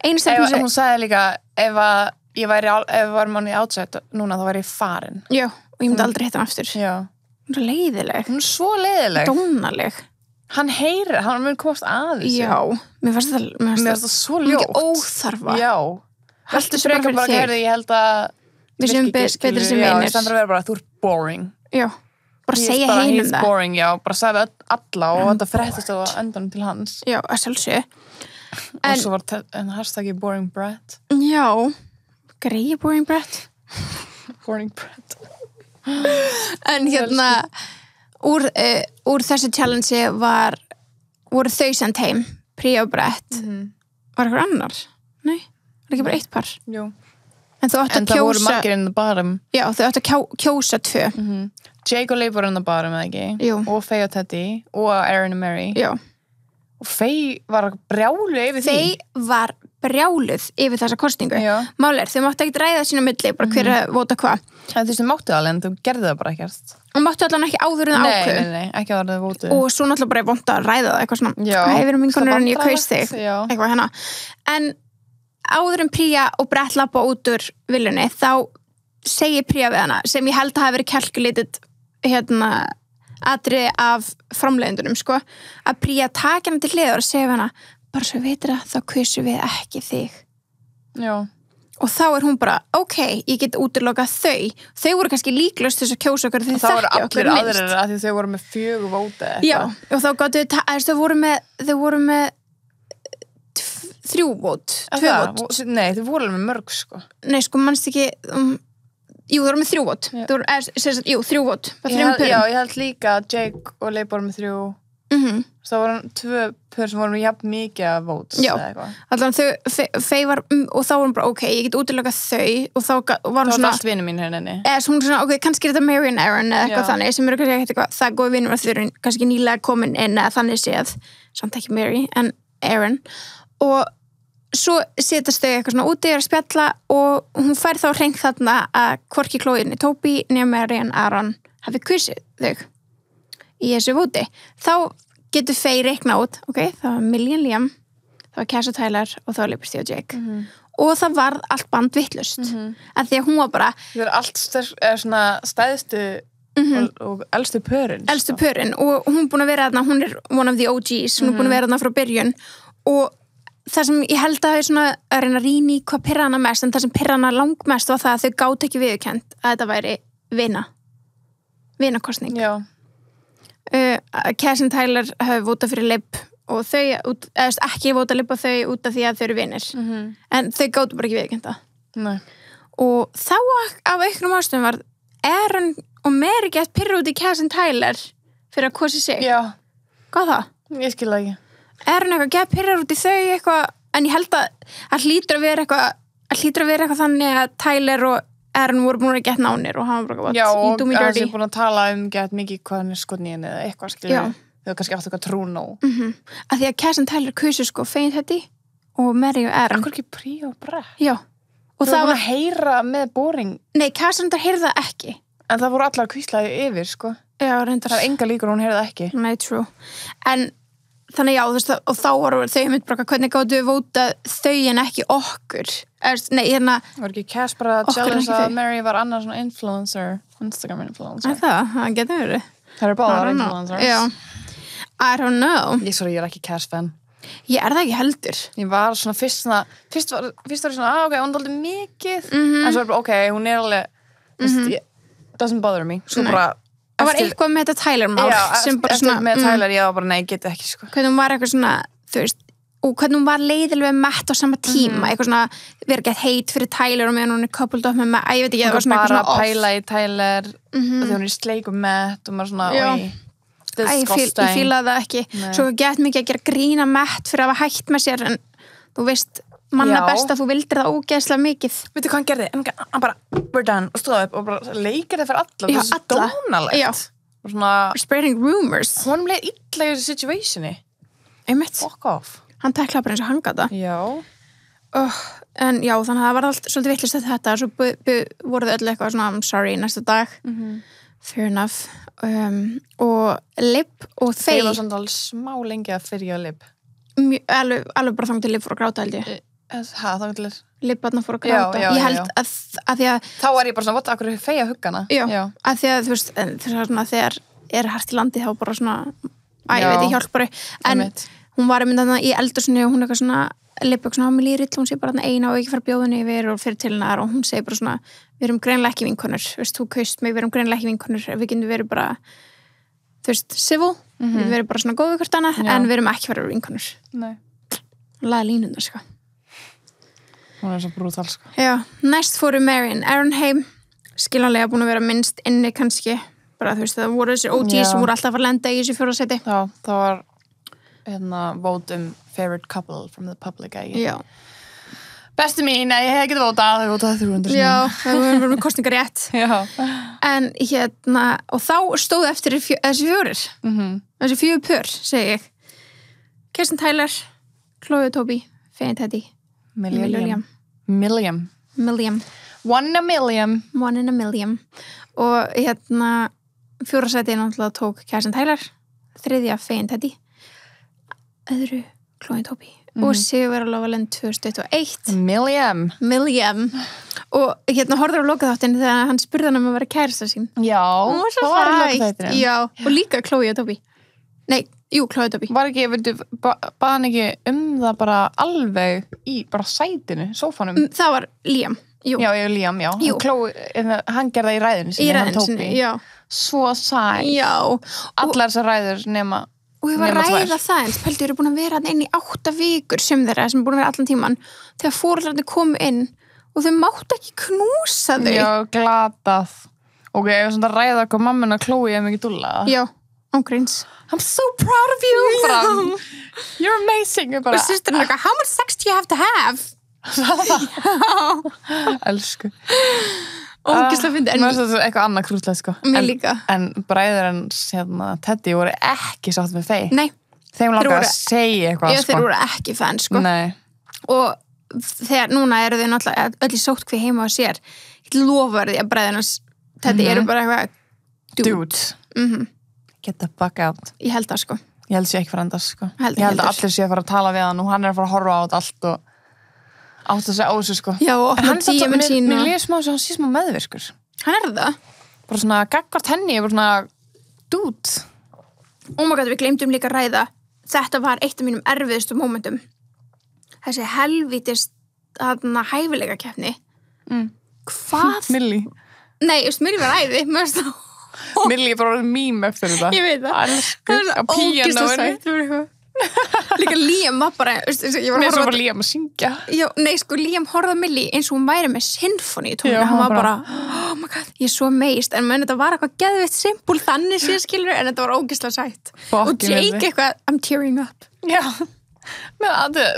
[SPEAKER 2] einu stelpun
[SPEAKER 1] hún sagði líka ef var mann í outside núna þá væri ég farin.
[SPEAKER 2] Já, og ég myndi aldrei hitta hann aftur.
[SPEAKER 1] Já.
[SPEAKER 2] Hún er leiðileg.
[SPEAKER 1] Hún er svo leiðileg.
[SPEAKER 2] Dónaleg.
[SPEAKER 1] Hann heyrir, hann mun komast að þessu.
[SPEAKER 2] Já, mér fannst það
[SPEAKER 1] svo ljótt.
[SPEAKER 2] Mikið óþarfa.
[SPEAKER 1] Já. Haltu frekar bara að ég held að
[SPEAKER 2] við sem betri sem
[SPEAKER 1] vinir. Já,
[SPEAKER 2] ég
[SPEAKER 1] stendur að vera bara, þú ert boring.
[SPEAKER 2] Já, bara segja hinum það.
[SPEAKER 1] Boring, já, bara sagði alla og þetta fréttist á endanum til hans.
[SPEAKER 2] Já, að sjálfsög.
[SPEAKER 1] Og svo var hashtaggi boring brat.
[SPEAKER 2] Já, greið boring brat.
[SPEAKER 1] Boring brat.
[SPEAKER 2] En hérna, úr þessu challenge voru þau sendt heim, Príja og Brett. Var eitthvað annar? Nei, var ekki bara 1 par?
[SPEAKER 1] Jú.
[SPEAKER 2] En þú átt að kjósa...
[SPEAKER 1] En það voru margir in the bottom.
[SPEAKER 2] Já, þau átt að kjósa 2.
[SPEAKER 1] Jake og Leif voru in the bottom, eða ekki?
[SPEAKER 2] Jú.
[SPEAKER 1] Og Faye og Teddy. Og Aaron og Mary.
[SPEAKER 2] Já.
[SPEAKER 1] Og Faye var brjáluð yfir því.
[SPEAKER 2] Faye var brjáluð yfir þessa kosningu.
[SPEAKER 1] Já.
[SPEAKER 2] Máli þau máttu ekkert ræða sína milli, bara hver að vota hvað.
[SPEAKER 1] Það þú máttu alveg, en þú gerði það bara ekkert.
[SPEAKER 2] Og máttu allan ekki áður en ákveð.
[SPEAKER 1] Nei, ekki áður en þau votu.
[SPEAKER 2] Og svo náttúrulega bara vont að ræða það, eitthvað svona.
[SPEAKER 1] Já.
[SPEAKER 2] Við erum vinkonur en ég kaus þig.
[SPEAKER 1] Já.
[SPEAKER 2] Eitthvað hérna. En áður en Príja og Brett labba út úr viljunni, þá segir Príja við hana, sem ég held að hafa verið calculated atriði af framleiðendunum, sko, að Príja taki hana til hliðar og segja við hana, bara svo veitir það, þá kusum við ekki þig.
[SPEAKER 1] Já.
[SPEAKER 2] Og þá er hún bara, ok, ég get útilokað þau voru kannski líklaust þess að kjósa okkur þegar
[SPEAKER 1] þau þekkja okkur minnst. Það voru allir aðrir að því þau voru með 4 vóti eitthvað.
[SPEAKER 2] Já, og þá gáttu þau voru með 3 vót, 2 vót.
[SPEAKER 1] Nei, þau voru alveg með mörg, sko.
[SPEAKER 2] Nei, sko, mannst ekki jú, þau voru með 3 vót. Jú, 3 vót.
[SPEAKER 1] Já, ég held líka að Jake og Leif voru með 3. Það voru 2 pör sem voru með jafn mikið að vóts.
[SPEAKER 2] Já, allan þau var, og þá voru bara, ok, ég get útilokað þau, og þá var hún svona...
[SPEAKER 1] Það var allt vinur mín hérna.
[SPEAKER 2] Svo hún svona, ok, kannski er þetta Mary and Aaron eða eitthvað þannig, sem eru kannski eitthvað, það góði vinur að þau eru kannski nýlega komin inn eða þannig séð, samt ekki Mary, en Aaron. Og svo setast þau eitthvað svona úti að spjalla og hún fær þá hreint þarna að hvorki Chloe Toby nema Mary and Aaron hafi kusið þau í þessu vóti. Þá getur Faye reikna út, ok, það var Millie and Liam, það var Cass og Tyler og það var Liberty og Jake. Og það varð allt band vittlust. Af því að hún var bara...
[SPEAKER 1] Það er allt svona stæðstu og elstu pörin.
[SPEAKER 2] Elstu pörin og hún búin að vera þarna, hún er one of the OGs, hún er búin að vera þarna frá byrjun og það sem ég held að hafi svona að reyna að rýna í hvað pirra hana mest, en það sem pirra hana langmest var það að þau gátu ekki viðurkennt að þetta væri vinakostning.
[SPEAKER 1] Já.
[SPEAKER 2] Cass og Tyler hafi votað fyrir Lib og þau, ekki vóta lippa þau út af því að þau eru vinir en þau gátu bara ekki viðkennda og þá af auknum ástöðum var Aaron og Mary gett pyrra út í Cass and Tyler fyrir að kosi sig hvað það?
[SPEAKER 1] Ég skil það ekki
[SPEAKER 2] Aaron eitthvað gett pyrra út í þau eitthvað en ég held að hlýtur að vera eitthvað þannig að Tyler og Aaron voru búin að geta nánir og hann var bara
[SPEAKER 1] já, og það sé búin að tala gett mikið hvað hann skotni henni eða eitthvað skilur þau kannski áttu eitthvað trú nóg
[SPEAKER 2] að því að Cass and Tyler kusu Faint Teddy og Mary og Aaron
[SPEAKER 1] Akkur ekki Prí og Brett
[SPEAKER 2] já og
[SPEAKER 1] það var að heyra með boring
[SPEAKER 2] nei, Cass and Tyler heyrði það ekki
[SPEAKER 1] en það voru allar kvíslaði yfir
[SPEAKER 2] já, reyndar
[SPEAKER 1] það enga líkur hún heyrði það ekki
[SPEAKER 2] nei, true en þannig já, þú veist, og þá voru þau mynd bara hvernig gáttu við vóta þau en ekki okkur nei, hérna
[SPEAKER 1] var ekki Cass bara jealous að Mary var annars svona influencer Instagram influencer
[SPEAKER 2] það getur verið
[SPEAKER 1] það eru báðar influencers
[SPEAKER 2] já I don't know
[SPEAKER 1] ég er ekki Cass fan
[SPEAKER 2] ég er það ekki heldur
[SPEAKER 1] ég var svona fyrst var ég svona ok, hún er aldrei mikið en svo er bara ok, hún er alveg doesn't bother me svo bara
[SPEAKER 2] það var eitthvað með þetta Tyler mál sem bara
[SPEAKER 1] svona með Tyler, ég var bara nei, ég geti ekki sko
[SPEAKER 2] hvernig hún var eitthvað svona, þú veist og hvernig hún var leiðilega Matt á sama tíma eitthvað svona, verið gett heit fyrir Tyler og meðan hún er coupled up með Matt, ég veit ekki það var svona
[SPEAKER 1] bara að pæla í Tyler þegar hún er í sleik og Matt og maður svona,
[SPEAKER 2] ég fílaði það ekki svo gett mikið að gera grína Matt fyrir að hafa hætt með sér en þú veist manna best að þú vildir það ógeðslega mikið
[SPEAKER 1] veitu hvað hann gerði? Hann bara, we're done og stóð upp og bara leikir það fyrir alla það er svo dónalegt svona,
[SPEAKER 2] spreading rumors
[SPEAKER 1] hún leið illa í þessu situationi
[SPEAKER 2] einmitt
[SPEAKER 1] fuck off
[SPEAKER 2] hann teklaði bara eins og hann gata en já, þannig að það var allt svolítið vittlust að þetta svo voru þau öll eitthvað svona I'm sorry næsta dag fair enough og Lib og
[SPEAKER 1] þeir var samt alveg smá lengi að fyrir að Lib
[SPEAKER 2] alveg bara þannig til Lib fór að gráta held ég
[SPEAKER 1] þannig til
[SPEAKER 2] Lib þarna fór að gráta ég held að því að
[SPEAKER 1] þá var ég bara svona, akkur er feia huggana
[SPEAKER 2] já, að því að þú veist þegar er hart í landi þá bara svona ég veit ég hjálpari en hún var að mynda í eldursunni og hún eitthvað svona Lib eitthvað svona á mig lírill hún sé bara eina og ekki fara bjóðunni yfir og fyrir til hennar og hún segi bara svona við erum greinlega ekki vinkonur veist, þú kaust mig, við erum greinlega ekki vinkonur við getum verið bara þú veist, civil við getum verið bara svona góðu hvort annað en við erum ekki fara vinkonur laga línundar sko
[SPEAKER 1] hún er svo brútal sko
[SPEAKER 2] já, næst fóru Mary og Aaron heim skiljanlega búin að vera minnst inni kannski bara þú veist, það voru þessir OGs sem voru alltaf að fara að lenda í þessu fjórða seti
[SPEAKER 1] já, það var vote favorite couple from the public já bestu mín, ég hef ekki votað 300
[SPEAKER 2] já, það voru með kostningar rétt en og þá stóðu eftir þessi fjórir þessi 4 pör, segi ég Kirsten Tyler, Chloe Toby Faint Teddy
[SPEAKER 1] Milliam 1 in a million
[SPEAKER 2] og fjóra sæti náttúrulega tók Kirsten Tyler 3. Faint Teddy öðru Chloe Toby og Sigur Loveland 2021
[SPEAKER 1] Milliam
[SPEAKER 2] og horfður á lokaþáttinn þegar hann spurði hann að vera kærasta sín
[SPEAKER 1] það var í lokaþættinum
[SPEAKER 2] já, og líka Chloe Toby Chloe Toby
[SPEAKER 1] var ekki, bað hann ekki það bara alveg í bara sætinu, sófanum
[SPEAKER 2] það var Liam
[SPEAKER 1] Liam, Chloe, hann gerði það í ræðinu sinni, svo sæt allar þessar ræður nema
[SPEAKER 2] og ég var að ræða það eins pældi eru búin að vera inn í 8 vikur sem þeirra sem búin að vera allan tíman þegar fóreldrarnir komu inn og þau máttu ekki knúsa þau
[SPEAKER 1] já, glatað ok, ég var svona að ræða hvað mamman og Chloe er mikið dúlla
[SPEAKER 2] já, ángríns
[SPEAKER 1] I'm so proud of you you're amazing
[SPEAKER 2] og sýsturinn eitthvað, how much sex do you have to have
[SPEAKER 1] elsku
[SPEAKER 2] ógislega fyndi
[SPEAKER 1] mér finnst þetta eitthvað annað krútlega sko
[SPEAKER 2] mér líka
[SPEAKER 1] en bræður en Teddy voru ekki sátt með Faye
[SPEAKER 2] nei
[SPEAKER 1] þeim langar að segja eitthvað
[SPEAKER 2] sko þeir voru ekki fan sko
[SPEAKER 1] nei
[SPEAKER 2] og þegar núna eru þau náttúrulega öll í sótkví heima á sér ég lofaði að bræðurnars Teddy eru bara eitthvað
[SPEAKER 1] dude get the fuck out
[SPEAKER 2] ég held það sko
[SPEAKER 1] ég held sér ekki fyrir endast sko ég held að allir sé að fara að tala við hann og hann er að fara að horfa á þetta allt og átt að segja á þessu sko
[SPEAKER 2] já, og
[SPEAKER 1] hann mér líður smá sem hann sé smá meðvirkur
[SPEAKER 2] hann er það
[SPEAKER 1] bara svona gaggvart henni bara svona dude
[SPEAKER 2] oh my god, við gleymdum líka að ræða þetta var eitt af mínum erfiðustu momentum þessi helvítist hæfileika keppni hvað?
[SPEAKER 1] Millie
[SPEAKER 2] nei, Millie var æði
[SPEAKER 1] Millie er bara mím eftir þetta
[SPEAKER 2] ég veit það
[SPEAKER 1] að píanóinu
[SPEAKER 2] Líka Liam var bara, ég var
[SPEAKER 1] Mér
[SPEAKER 2] að
[SPEAKER 1] svo
[SPEAKER 2] horfa
[SPEAKER 1] var Liam að syngja.
[SPEAKER 2] Já, nei, sko, Liam horfði á Millie eins og hún væri með sinfoni í tónleika, hann var bara, oh my god, ég er svo meist, en menn þetta var eitthvað geðveitt simpul þannig sér skilur, en þetta var ógeðslega sætt. Og Jake eitthvað, I'm tearing up.
[SPEAKER 1] Já,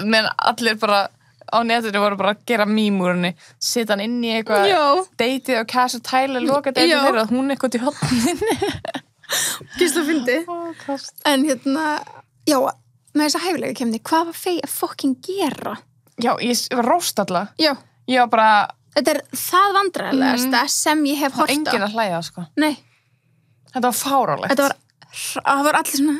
[SPEAKER 1] menn allir bara á netinu voru bara að gera mýmúrunni, sita hann inn í eitthvað deitið og Cass og Tyler loka deitið þeirra, hún eitthvað til hotninni.
[SPEAKER 2] Gísla fyndi. En já, með þessa hæfilega kemni, hvað var Faye að fucking gera?
[SPEAKER 1] Já, ég var róst alla.
[SPEAKER 2] Já.
[SPEAKER 1] Ég var bara...
[SPEAKER 2] Þetta það vandræðilegasta sem ég hef hort á.
[SPEAKER 1] Enginn að hlæja, sko.
[SPEAKER 2] Nei.
[SPEAKER 1] Þetta var fárálegt.
[SPEAKER 2] Það var allir svona...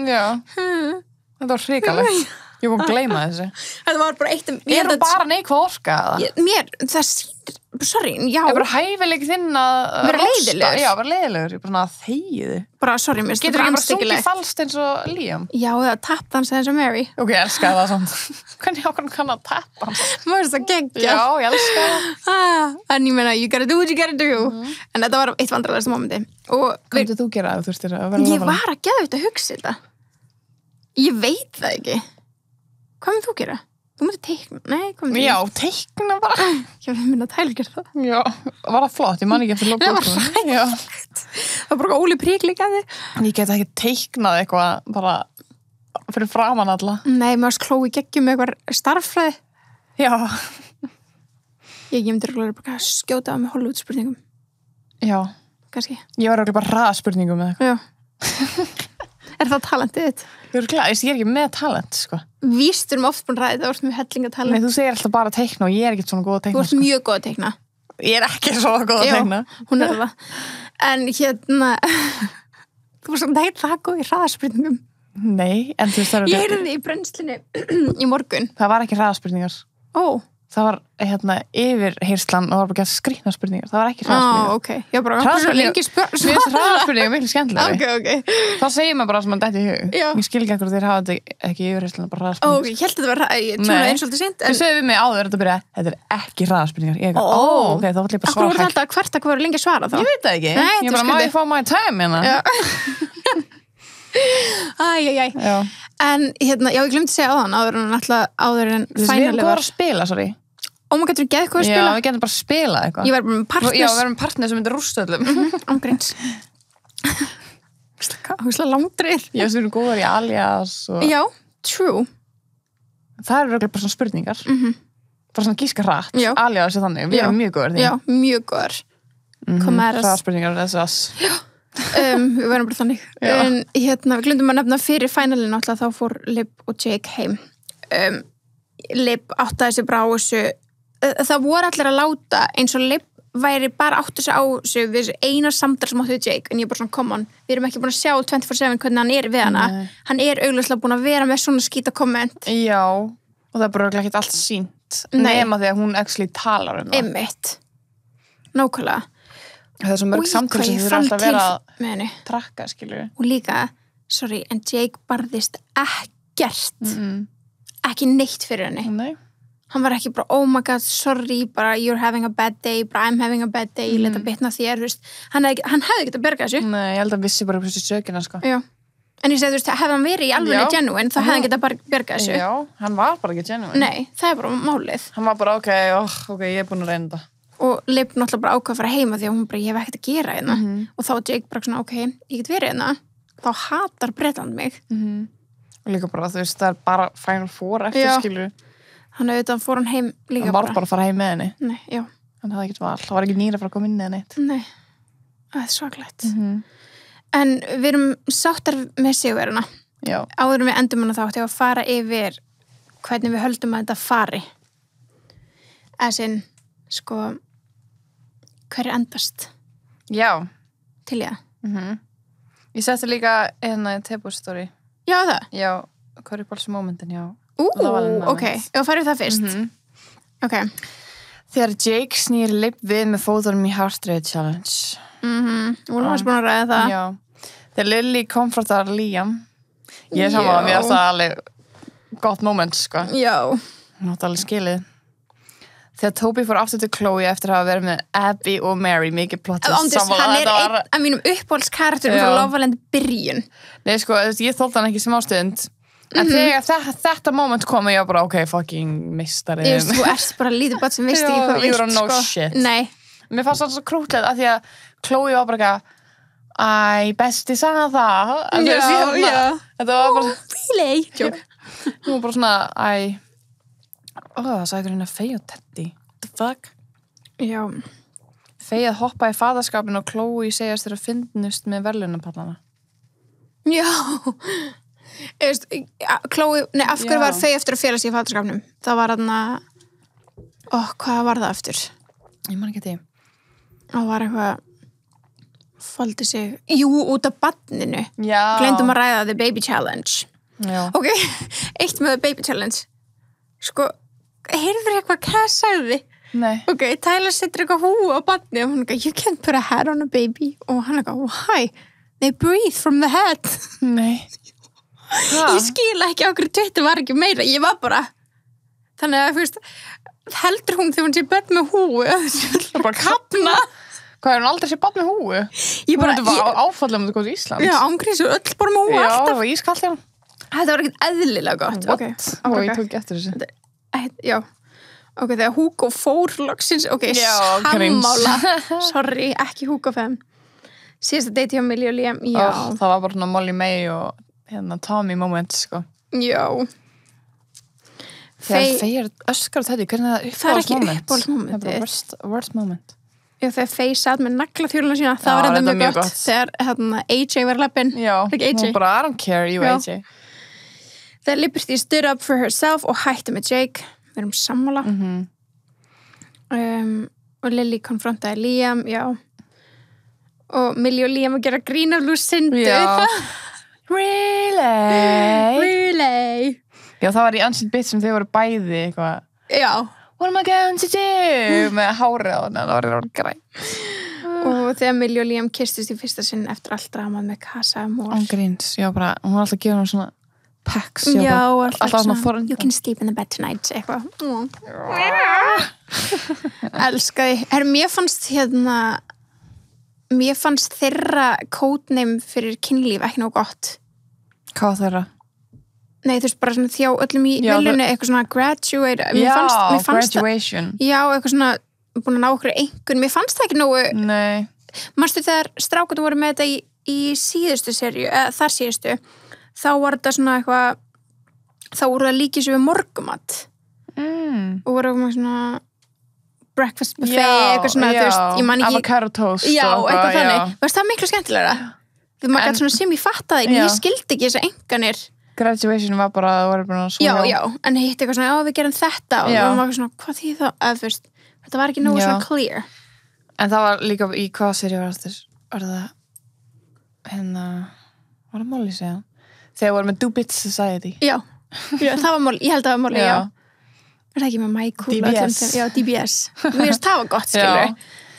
[SPEAKER 1] Já. Þetta var hrikalegt. Ég var að gleyma þessu.
[SPEAKER 2] Þetta var bara eitt...
[SPEAKER 1] Ég er bara neikvæð orka, eða?
[SPEAKER 2] Mér, það sýnir... Sorry, já.
[SPEAKER 1] Ég bara hæfileik þinn að...
[SPEAKER 2] Vera leiðilegur.
[SPEAKER 1] Já, vera leiðilegur. Ég bara svona að þegið þið.
[SPEAKER 2] Bara, sorry, mér
[SPEAKER 1] getur ekki bara sungið falskt eins og Liam?
[SPEAKER 2] Já, eða tappdansa eins og Mary.
[SPEAKER 1] Ok, ég elskaði það samt. Hvernig ákvæmum kann að tappa?
[SPEAKER 2] Mér finnst það geggjað.
[SPEAKER 1] Já, ég elskaði það.
[SPEAKER 2] En ég meina, you gotta do what you gotta do. En þetta var eitt vandræðasta momenti.
[SPEAKER 1] Hvað myndir þú gera ef þú þurftir að vera
[SPEAKER 2] Ég var að geðveikt að hugsa þetta. Ég veit það ekki. Hvað myndir þú gera? Þú myndir teikna, nei, hvað myndir
[SPEAKER 1] Já, teikna bara.
[SPEAKER 2] Já, við myndir að Tyler gera það.
[SPEAKER 1] Já, var það flott, ég man ekki eftir
[SPEAKER 2] Það var ræðilegt. Það var bara Óli Prík líka þig.
[SPEAKER 1] Ég get ekki teiknað eitthvað bara fyrir framan alla.
[SPEAKER 2] Nei, mér varst Chloe geggjum með eitthvað starffræði.
[SPEAKER 1] Já.
[SPEAKER 2] Ég myndir bara skjóta á með Hollywood spurningum.
[SPEAKER 1] Já.
[SPEAKER 2] Kannski.
[SPEAKER 1] Ég var bara hraðspurningum með eitthvað.
[SPEAKER 2] Já. Er það talentið þitt?
[SPEAKER 1] Ég er ekki með talent, sko.
[SPEAKER 2] Vístur oft búin ræðið, það vart mjög hellinga talent.
[SPEAKER 1] Nei, þú segir alltaf bara að teikna og ég er ekki svona góð að teikna.
[SPEAKER 2] Þú ert mjög góð að teikna.
[SPEAKER 1] Ég er ekki svona góð að teikna.
[SPEAKER 2] Já, hún er það. En þú var svona teikt það góð í hraðaspurningum.
[SPEAKER 1] Nei, en þú veist það
[SPEAKER 2] Ég heyrði í brennslunni í morgun.
[SPEAKER 1] Það var ekki hraðaspurningar.
[SPEAKER 2] Ó.
[SPEAKER 1] Það var yfirheyrslan og það var bara gett skrýtnar spurningar. Það var ekki hraðaspurningar.
[SPEAKER 2] Ok. Ég bara,
[SPEAKER 1] Mér finnst hraðaspurningar miklu skemmtilegri.
[SPEAKER 2] Ok.
[SPEAKER 1] Það segir maður bara sem að dætti í hug.
[SPEAKER 2] Já.
[SPEAKER 1] Ég skil ekki ekkur þeir hafa þetta ekki yfirheyrslan, bara hraðaspurningar.
[SPEAKER 2] Ég held að þetta var, ég tjónaði eins og alltaf seint.
[SPEAKER 1] Þau sögðu við mig áður að þetta er ekki hraðaspurningar. Ég ok, þá ætla ég bara
[SPEAKER 2] svara hægt. Akkur voru alltaf að hvert að hvað lengi svara þá?
[SPEAKER 1] Ég veit það ekki. Ég bara, má ég fá my time hérna?
[SPEAKER 2] En ég glemdi að segja áður en
[SPEAKER 1] finalið var að spila, sorry.
[SPEAKER 2] Ó, maður getur geðið hvað að spila?
[SPEAKER 1] Já, við getum bara að spila eitthvað.
[SPEAKER 2] Ég var bara með partners.
[SPEAKER 1] Já, við erum partners sem myndir rústa öllum.
[SPEAKER 2] Ángríns. Húslega langdreir.
[SPEAKER 1] Já, við erum góðar í alias og...
[SPEAKER 2] Já, true.
[SPEAKER 1] Það eru bara svona spurningar. Bara svona gíska hratt. Alias er þannig. Við erum mjög góðar því.
[SPEAKER 2] Já, mjög góðar.
[SPEAKER 1] Það spurningar SS.
[SPEAKER 2] Já. Við verðum bara þannig. En við glundum að nefna fyrir finalinu alltaf þá fór Liv og Jake heim. Liv áttaði sig bara á þessu. Það voru allir að láta eins og Liv væri bara átti sig á þessu við eina samtal sem átti við Jake en ég bara svona, come on, við erum ekki búin að sjá 24/7 hvernig hann er við hana. Hann er augljóslega búin að vera með svona skýta komment.
[SPEAKER 1] Já, og það er bara ekki allt sínt nema því að hún actually talar um það.
[SPEAKER 2] Einmitt. Nákvæmlega.
[SPEAKER 1] Það er svo mörg samtal sem þú eru alltaf að vera að trakka, skilur við.
[SPEAKER 2] Og líka, sorry, en Jake barðist ekkert. Ekki neitt fyrir henni.
[SPEAKER 1] Nei.
[SPEAKER 2] Hann var ekki bara, oh my god, sorry, bara you're having a bad day, bara I'm having a bad day, ég leta bitna þér, þú veist. Hann hefði ekki að berga þessu.
[SPEAKER 1] Nei, ég held að vissi bara þessu sökina, sko.
[SPEAKER 2] Já. En ég segi, þú veist, hefði hann verið í alveg genuine, þá hefði hann getað bara berga þessu.
[SPEAKER 1] Já, hann var bara ekki genuine.
[SPEAKER 2] Nei, það er bara málið.
[SPEAKER 1] Hann var bara, ok, ég er búin að reyna það.
[SPEAKER 2] Og Liv náttúrulega bara ákvað að fara heima því að hún bara, ég hef ekkert að gera hérna. Og þá Jake bara svona, ok, ég get verið hérna. Þá hatar Bretland mig.
[SPEAKER 1] Og líka bara, þú veist, það er bara Final Four eftir, skilur.
[SPEAKER 2] Hann auðvitað fór hann heim líka
[SPEAKER 1] bara. Hann var bara að fara heim með henni.
[SPEAKER 2] Nei, já.
[SPEAKER 1] Hann hafði ekkert val. Það var ekki nýra að fara að koma inn eða neitt.
[SPEAKER 2] Nei, það er svakalegt. En við erum sáttar með sigurverðina.
[SPEAKER 1] Já.
[SPEAKER 2] Áður við endum hana þátt, ég var að fara yfir hvernig við höldum að þetta fari. Sko, hver endast?
[SPEAKER 1] Já.
[SPEAKER 2] Til ég.
[SPEAKER 1] Ég setti líka hérna Table Story.
[SPEAKER 2] Já, það?
[SPEAKER 1] Já, hver er bálsum momentin, já.
[SPEAKER 2] Ok, ég færi það fyrst. Ok.
[SPEAKER 1] Þegar Jake snýr Liv við með fóðunum í Heart Rate Challenge.
[SPEAKER 2] Vorum við búin að ræða það.
[SPEAKER 1] Já. Þegar Lily konfrontar Liam. Ég er saman að mér það alveg gott moment, sko.
[SPEAKER 2] Já.
[SPEAKER 1] Nátt alveg skilið. Þegar Toby fór aftur til Chloe eftir að hafa verið með Abby og Mary, mikið plottist
[SPEAKER 2] saman. Hann er einn af mínum uppbólskarakterum frá Love Island byrjun.
[SPEAKER 1] Nei, sko, ég þótt hann ekki sem ástund. En þegar þetta moment kom ég var bara, ok, fucking mistari.
[SPEAKER 2] Þú ert bara lítið bát sem veist ekki hvað
[SPEAKER 1] you
[SPEAKER 2] vilt,
[SPEAKER 1] don't know
[SPEAKER 2] sko.
[SPEAKER 1] shit.
[SPEAKER 2] Nei.
[SPEAKER 1] Mér fannst það svo krútlegt af því að Chloe var bara æ, besti sagði það. Þetta var bara...
[SPEAKER 2] Really? Joke.
[SPEAKER 1] Hún var bara svona, það sagði hérna Faye og Teddy. What the fuck?
[SPEAKER 2] Já.
[SPEAKER 1] Faye að hoppa í faðarskapin og Chloe segast þér að fyndnust með verðlaunapallana.
[SPEAKER 2] Já. Chloe, af hverju var Faye eftir að fela sig í faðarskapnum? Það var hvað var það eftir?
[SPEAKER 1] Ég man ekki því.
[SPEAKER 2] Það var eitthvað faldi sig, út af barninu.
[SPEAKER 1] Já.
[SPEAKER 2] Gleymdum að ræða the baby challenge.
[SPEAKER 1] Já.
[SPEAKER 2] Ok, eitt með the baby challenge. Sko, heyrður eitthvað Cass sagði?
[SPEAKER 1] Nei.
[SPEAKER 2] Ok, Tyler setur eitthvað húu á barni og hún eitthvað, you can't put a hat on a baby. Og hann eitthvað, why? They breathe from the head.
[SPEAKER 1] Nei.
[SPEAKER 2] Ég skil ekki á hverju Twitter var ekki meira. Ég var bara, þannig að, þú veist, heldur hún þegar hún sé börn með húu.
[SPEAKER 1] Það er bara kapna. Hvað, er hún aldrei sé barn með húu?
[SPEAKER 2] Ég bara,
[SPEAKER 1] hún var áfallega með þetta góð í Íslands.
[SPEAKER 2] Já, ángríns og öll bara með húu
[SPEAKER 1] alltaf.
[SPEAKER 2] alltaf.
[SPEAKER 1] Já, og ískalt hérna.
[SPEAKER 2] Þetta var ekkert eðlilega gott.
[SPEAKER 1] What? Ó, ég tók ekki eftir þessu.
[SPEAKER 2] Já. Ok, þegar Hugo fór loksins, ok, sammála. Sorry, ekki Hugo fem. Síðasta date hjá Millie og Liam, já.
[SPEAKER 1] Það var bara svona Molly May og Tommy moments, sko.
[SPEAKER 2] Já.
[SPEAKER 1] Þegar Faye er öskar og Teddy, hvernig er það uppáhalds moment?
[SPEAKER 2] Það er ekki uppáhalds moment.
[SPEAKER 1] Það er bara worst moment.
[SPEAKER 2] Já, þegar Faye satt með naglaþjóluna sína, það var enda mjög gott. Þegar AJ var lappinn.
[SPEAKER 1] Já, hún bara, I don't care, you AJ.
[SPEAKER 2] Þegar Liberty stood up for herself og hætti með Jake. Við erum sammála. Og Lily konfrontaði Liam, já. Og Millie og Liam að gera grín af Lucindu.
[SPEAKER 1] Já. Really? Já, það var í Unseen Bits sem þau voru bæði eitthvað.
[SPEAKER 2] Já.
[SPEAKER 1] What am I going to do? Með hárið á það var græn.
[SPEAKER 2] Og þegar Millie og Liam kistust í fyrsta sinn eftir allt dramað með Casa Amor.
[SPEAKER 1] Ángríns, já bara, hún var alltaf að gefa hún svona packs.
[SPEAKER 2] Já, alltaf
[SPEAKER 1] svona forund.
[SPEAKER 2] You can sleep in the bed tonight, eitthvað. Elskaði. Mér fannst þeirra codename fyrir kynlíf ekki nóg gott.
[SPEAKER 1] Hvað þeirra?
[SPEAKER 2] Nei, þú veist, bara svona þjá öllum í viljunni, eitthvað svona graduate.
[SPEAKER 1] Mér fannst graduation.
[SPEAKER 2] Já, eitthvað svona, búin að ná okkur einhvern. Mér fannst það ekki nógu...
[SPEAKER 1] Nei.
[SPEAKER 2] Manstu þegar strákarnir voru með þetta í síðustu seríu, þar síðustu, þá var þetta svona eitthvað, þá voru það líkið sem við morgumat. Og voru eitthvað svona... breakfast buffet, eitthvað svona, þú veist, ég man ekki...
[SPEAKER 1] Avocado toast.
[SPEAKER 2] Já, eitthvað þannig. Veist, það er miklu skemmtilegra. Þegar maður gæti svona sem ég fatta það, en ég skildi ekki þess að enganir.
[SPEAKER 1] Graduation var bara, það voru bara svona...
[SPEAKER 2] Já, en hitt eitthvað svona, við gerum þetta, og það var svona, hvað því þá? Þú veist, þetta var ekki nógu svona clear.
[SPEAKER 1] En það var líka, í hvaða seríu var þetta? Var það, var það Molly segja? Þegar voru með Do Bits Society.
[SPEAKER 2] Já, það var Molly, ég held að það var Molly, já. Er það ekki með Michael?
[SPEAKER 1] DBS.
[SPEAKER 2] Já, DBS. Mér finnst það var gott, skilur.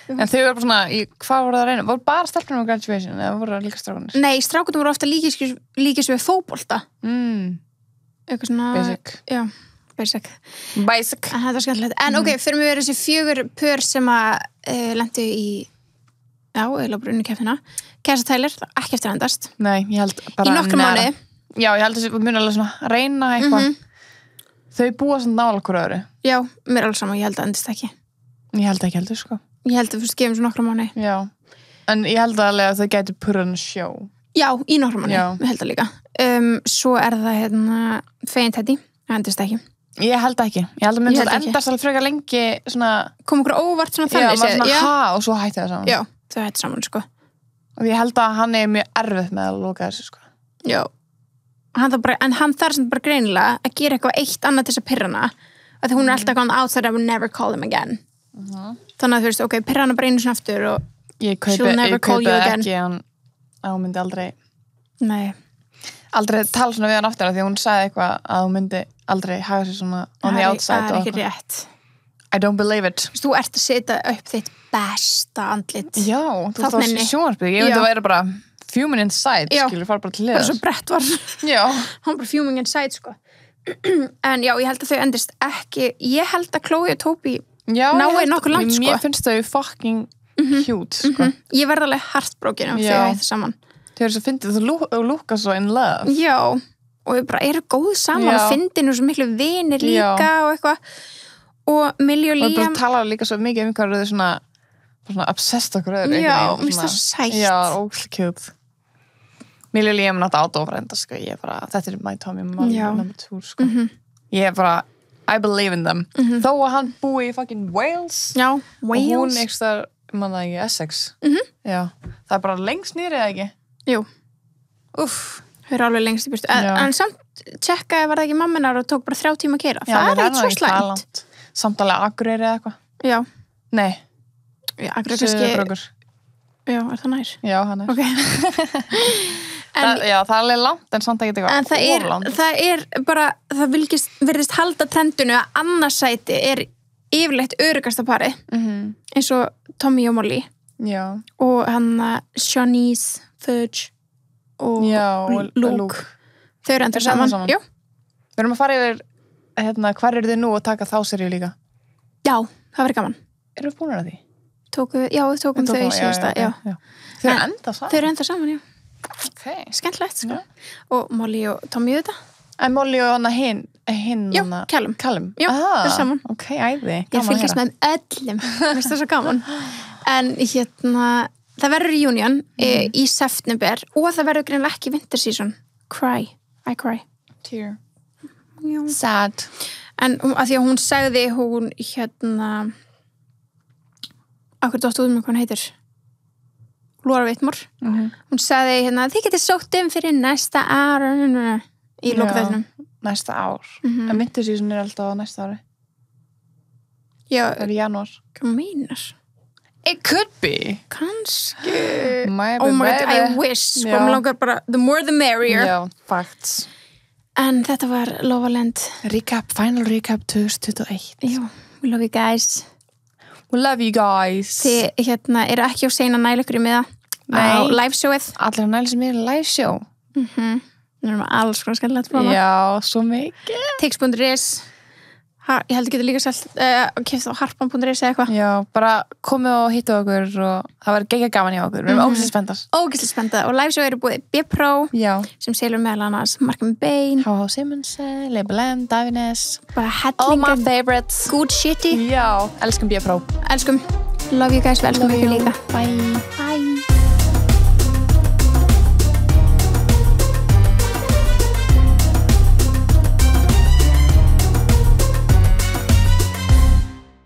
[SPEAKER 1] En þau voru bara svona, hvað voru það að reyna? Voru bara stelpunum á graduation eða voru það líka strákunir? Nei,
[SPEAKER 2] strákunum voru ofta líkis við fótbolta. Eitthvað svona...
[SPEAKER 1] Basic.
[SPEAKER 2] Já, basic.
[SPEAKER 1] Basic.
[SPEAKER 2] En þetta var skemmtilegt. En ok, fyrir mig verið þessi 4 pör sem að lendu í... Já, eða brunni keppnina. Casa Tyler, ekki eftir að endast.
[SPEAKER 1] Nei, ég held bara...
[SPEAKER 2] Í nokkra mánuði.
[SPEAKER 1] Já, ég held þessi muni alveg svona reyna eitthvað. Þau búa svona nála hverju öðru.
[SPEAKER 2] Já, mér er alveg saman, ég held að endist ekki.
[SPEAKER 1] Ég held ekki heldur, sko.
[SPEAKER 2] Ég held að fyrst gefum svo nokkra mánuði.
[SPEAKER 1] Já, en ég held alveg að þau gæti put on a show.
[SPEAKER 2] Já, í nokkra mánuði, ég held að líka. Svo er það Faye og Teddy, það endist ekki.
[SPEAKER 1] Ég held ekki. Ég held að myndi að endast alveg frekar lengi svona...
[SPEAKER 2] Kom okkur óvart svona þannig
[SPEAKER 1] séð. Já, maður svona og svo hætti það saman.
[SPEAKER 2] Já, þau hætti saman, sko.
[SPEAKER 1] Og ég held að hann er mjög erfitt með að loka þessu, sko.
[SPEAKER 2] Já. En hann þarf sem bara greinilega að gera eitthvað eitt annað til þess að pirra hana. Að hún er alltaf eitthvað outside, I will never call him again. Þannig að þú veist, ok, pirra hana bara einu svona aftur og she'll never call you again.
[SPEAKER 1] Ég kaupi ekki að hún myndi
[SPEAKER 2] aldrei
[SPEAKER 1] tala svona við hann aftur því að hún sagði eitthvað að hún myndi aldrei hafa sér svona on the outside.
[SPEAKER 2] Það er ekki rétt.
[SPEAKER 1] I don't believe it.
[SPEAKER 2] Þú ert að setja upp þitt besta andlit.
[SPEAKER 1] Já, þú ert á sjónvarpið. Ég myndi að vera bara fuming inside, skilur, fara bara til liðast.
[SPEAKER 2] Bara svo brett var.
[SPEAKER 1] Já.
[SPEAKER 2] Hann bara fuming inside, sko. En já, ég held að þau endist ekki. Ég held að Chloe og Toby náði nokkuð langt, sko.
[SPEAKER 1] Mér finnst þau fucking cute, sko.
[SPEAKER 2] Ég verð alveg heartbroken þau hætti saman.
[SPEAKER 1] Þau eru svo fyndið, þú lúka svo in love.
[SPEAKER 2] Já, og við bara erum góð saman og fyndin og svo miklu vinir líka og eitthvað og Millie og Liam
[SPEAKER 1] og bara tala líka svo mikið hvað þau svona obsessed okkur öðru
[SPEAKER 2] já, mér finnst það svo sætt
[SPEAKER 1] já, óslega cute Millie og Liam nátt átófrænda sko, ég bara, þetta er my Tommy number 2 sko ég bara, I believe in them þó að hann búi í fucking Wales
[SPEAKER 2] já, Wales
[SPEAKER 1] og hún ekstar, manna ekki, Essex já, það bara lengst nýri eða ekki?
[SPEAKER 2] Jú
[SPEAKER 1] Uff
[SPEAKER 2] þau eru alveg lengst í byrstu en samt tjekkaði var það ekki mamminar og tók bara 3 tíma að keyra það er eitthvað svo slæmt
[SPEAKER 1] samt alveg Akureyri eða eitthvað
[SPEAKER 2] já
[SPEAKER 1] nei
[SPEAKER 2] Akureyri kannski já, er það nær?
[SPEAKER 1] já, hann er
[SPEAKER 2] okay.
[SPEAKER 1] já, það er alveg langt en samt ekki eitthvað
[SPEAKER 2] en það er bara það virðist halda trendinu að annarsæti er yfirleitt öruggasta pari eins og Tommy og Molly
[SPEAKER 1] já.
[SPEAKER 2] og hann Shanice Fudge og Luke þau eru endur saman já.
[SPEAKER 1] Við erum að fara yfir hvar eru þið nú að taka þá seríu líka?
[SPEAKER 2] Já, það verður gaman
[SPEAKER 1] Erum við búin að því?
[SPEAKER 2] Við tókum þau í síðasta
[SPEAKER 1] Þau eru enda saman?
[SPEAKER 2] Þau eru enda saman, já
[SPEAKER 1] okay.
[SPEAKER 2] Skemmtilegt, sko og Molly og Tommy þetta
[SPEAKER 1] En Molly og hana hinn
[SPEAKER 2] Já, Callum Já, þau eru saman
[SPEAKER 1] Ok, æði
[SPEAKER 2] Ég fylgist með öllum Mér finnst það svo gaman En það verður reunion í september og það verður greinlega ekki winter season I cry
[SPEAKER 1] Tear
[SPEAKER 2] Já.
[SPEAKER 1] Sad
[SPEAKER 2] En að því að hún sagði hún akkur dótt út með hvað hann heitir Laura Whitmore hún sagði þið getið sótt fyrir næsta ár í lokþættinum
[SPEAKER 1] næsta ár en winter season er alltaf á næsta ári
[SPEAKER 2] já,
[SPEAKER 1] það er í janúar
[SPEAKER 2] hvað meinar?
[SPEAKER 1] It could be
[SPEAKER 2] kannski
[SPEAKER 1] oh my
[SPEAKER 2] god, I wish sko, mér langar bara, the more the merrier
[SPEAKER 1] já, facts
[SPEAKER 2] en þetta var Love Island
[SPEAKER 1] final recap 2021
[SPEAKER 2] já, we love you guys
[SPEAKER 1] we love you guys
[SPEAKER 2] þið eru ekki á seina næleikur í miða á live showið
[SPEAKER 1] allir að næla sem er live show
[SPEAKER 2] við erum alls svona skemmtilegt frá
[SPEAKER 1] já, svo mikið
[SPEAKER 2] tix.is ég held að geta líka keypt á harpan.is eða eitthvað
[SPEAKER 1] já, bara komið og hittu okkur og það var geggjað gaman hjá okkur við erum ógeðslega spenntar
[SPEAKER 2] og live show eru búið B-Pro sem selur meðal annars Markham Bain
[SPEAKER 1] H.H. Simmons, Label M, Davines
[SPEAKER 2] bara hellingar
[SPEAKER 1] all my favorites
[SPEAKER 2] good shitty
[SPEAKER 1] já, elskum B-Pro
[SPEAKER 2] elskum, love you guys, velkom ykkur líka
[SPEAKER 1] bye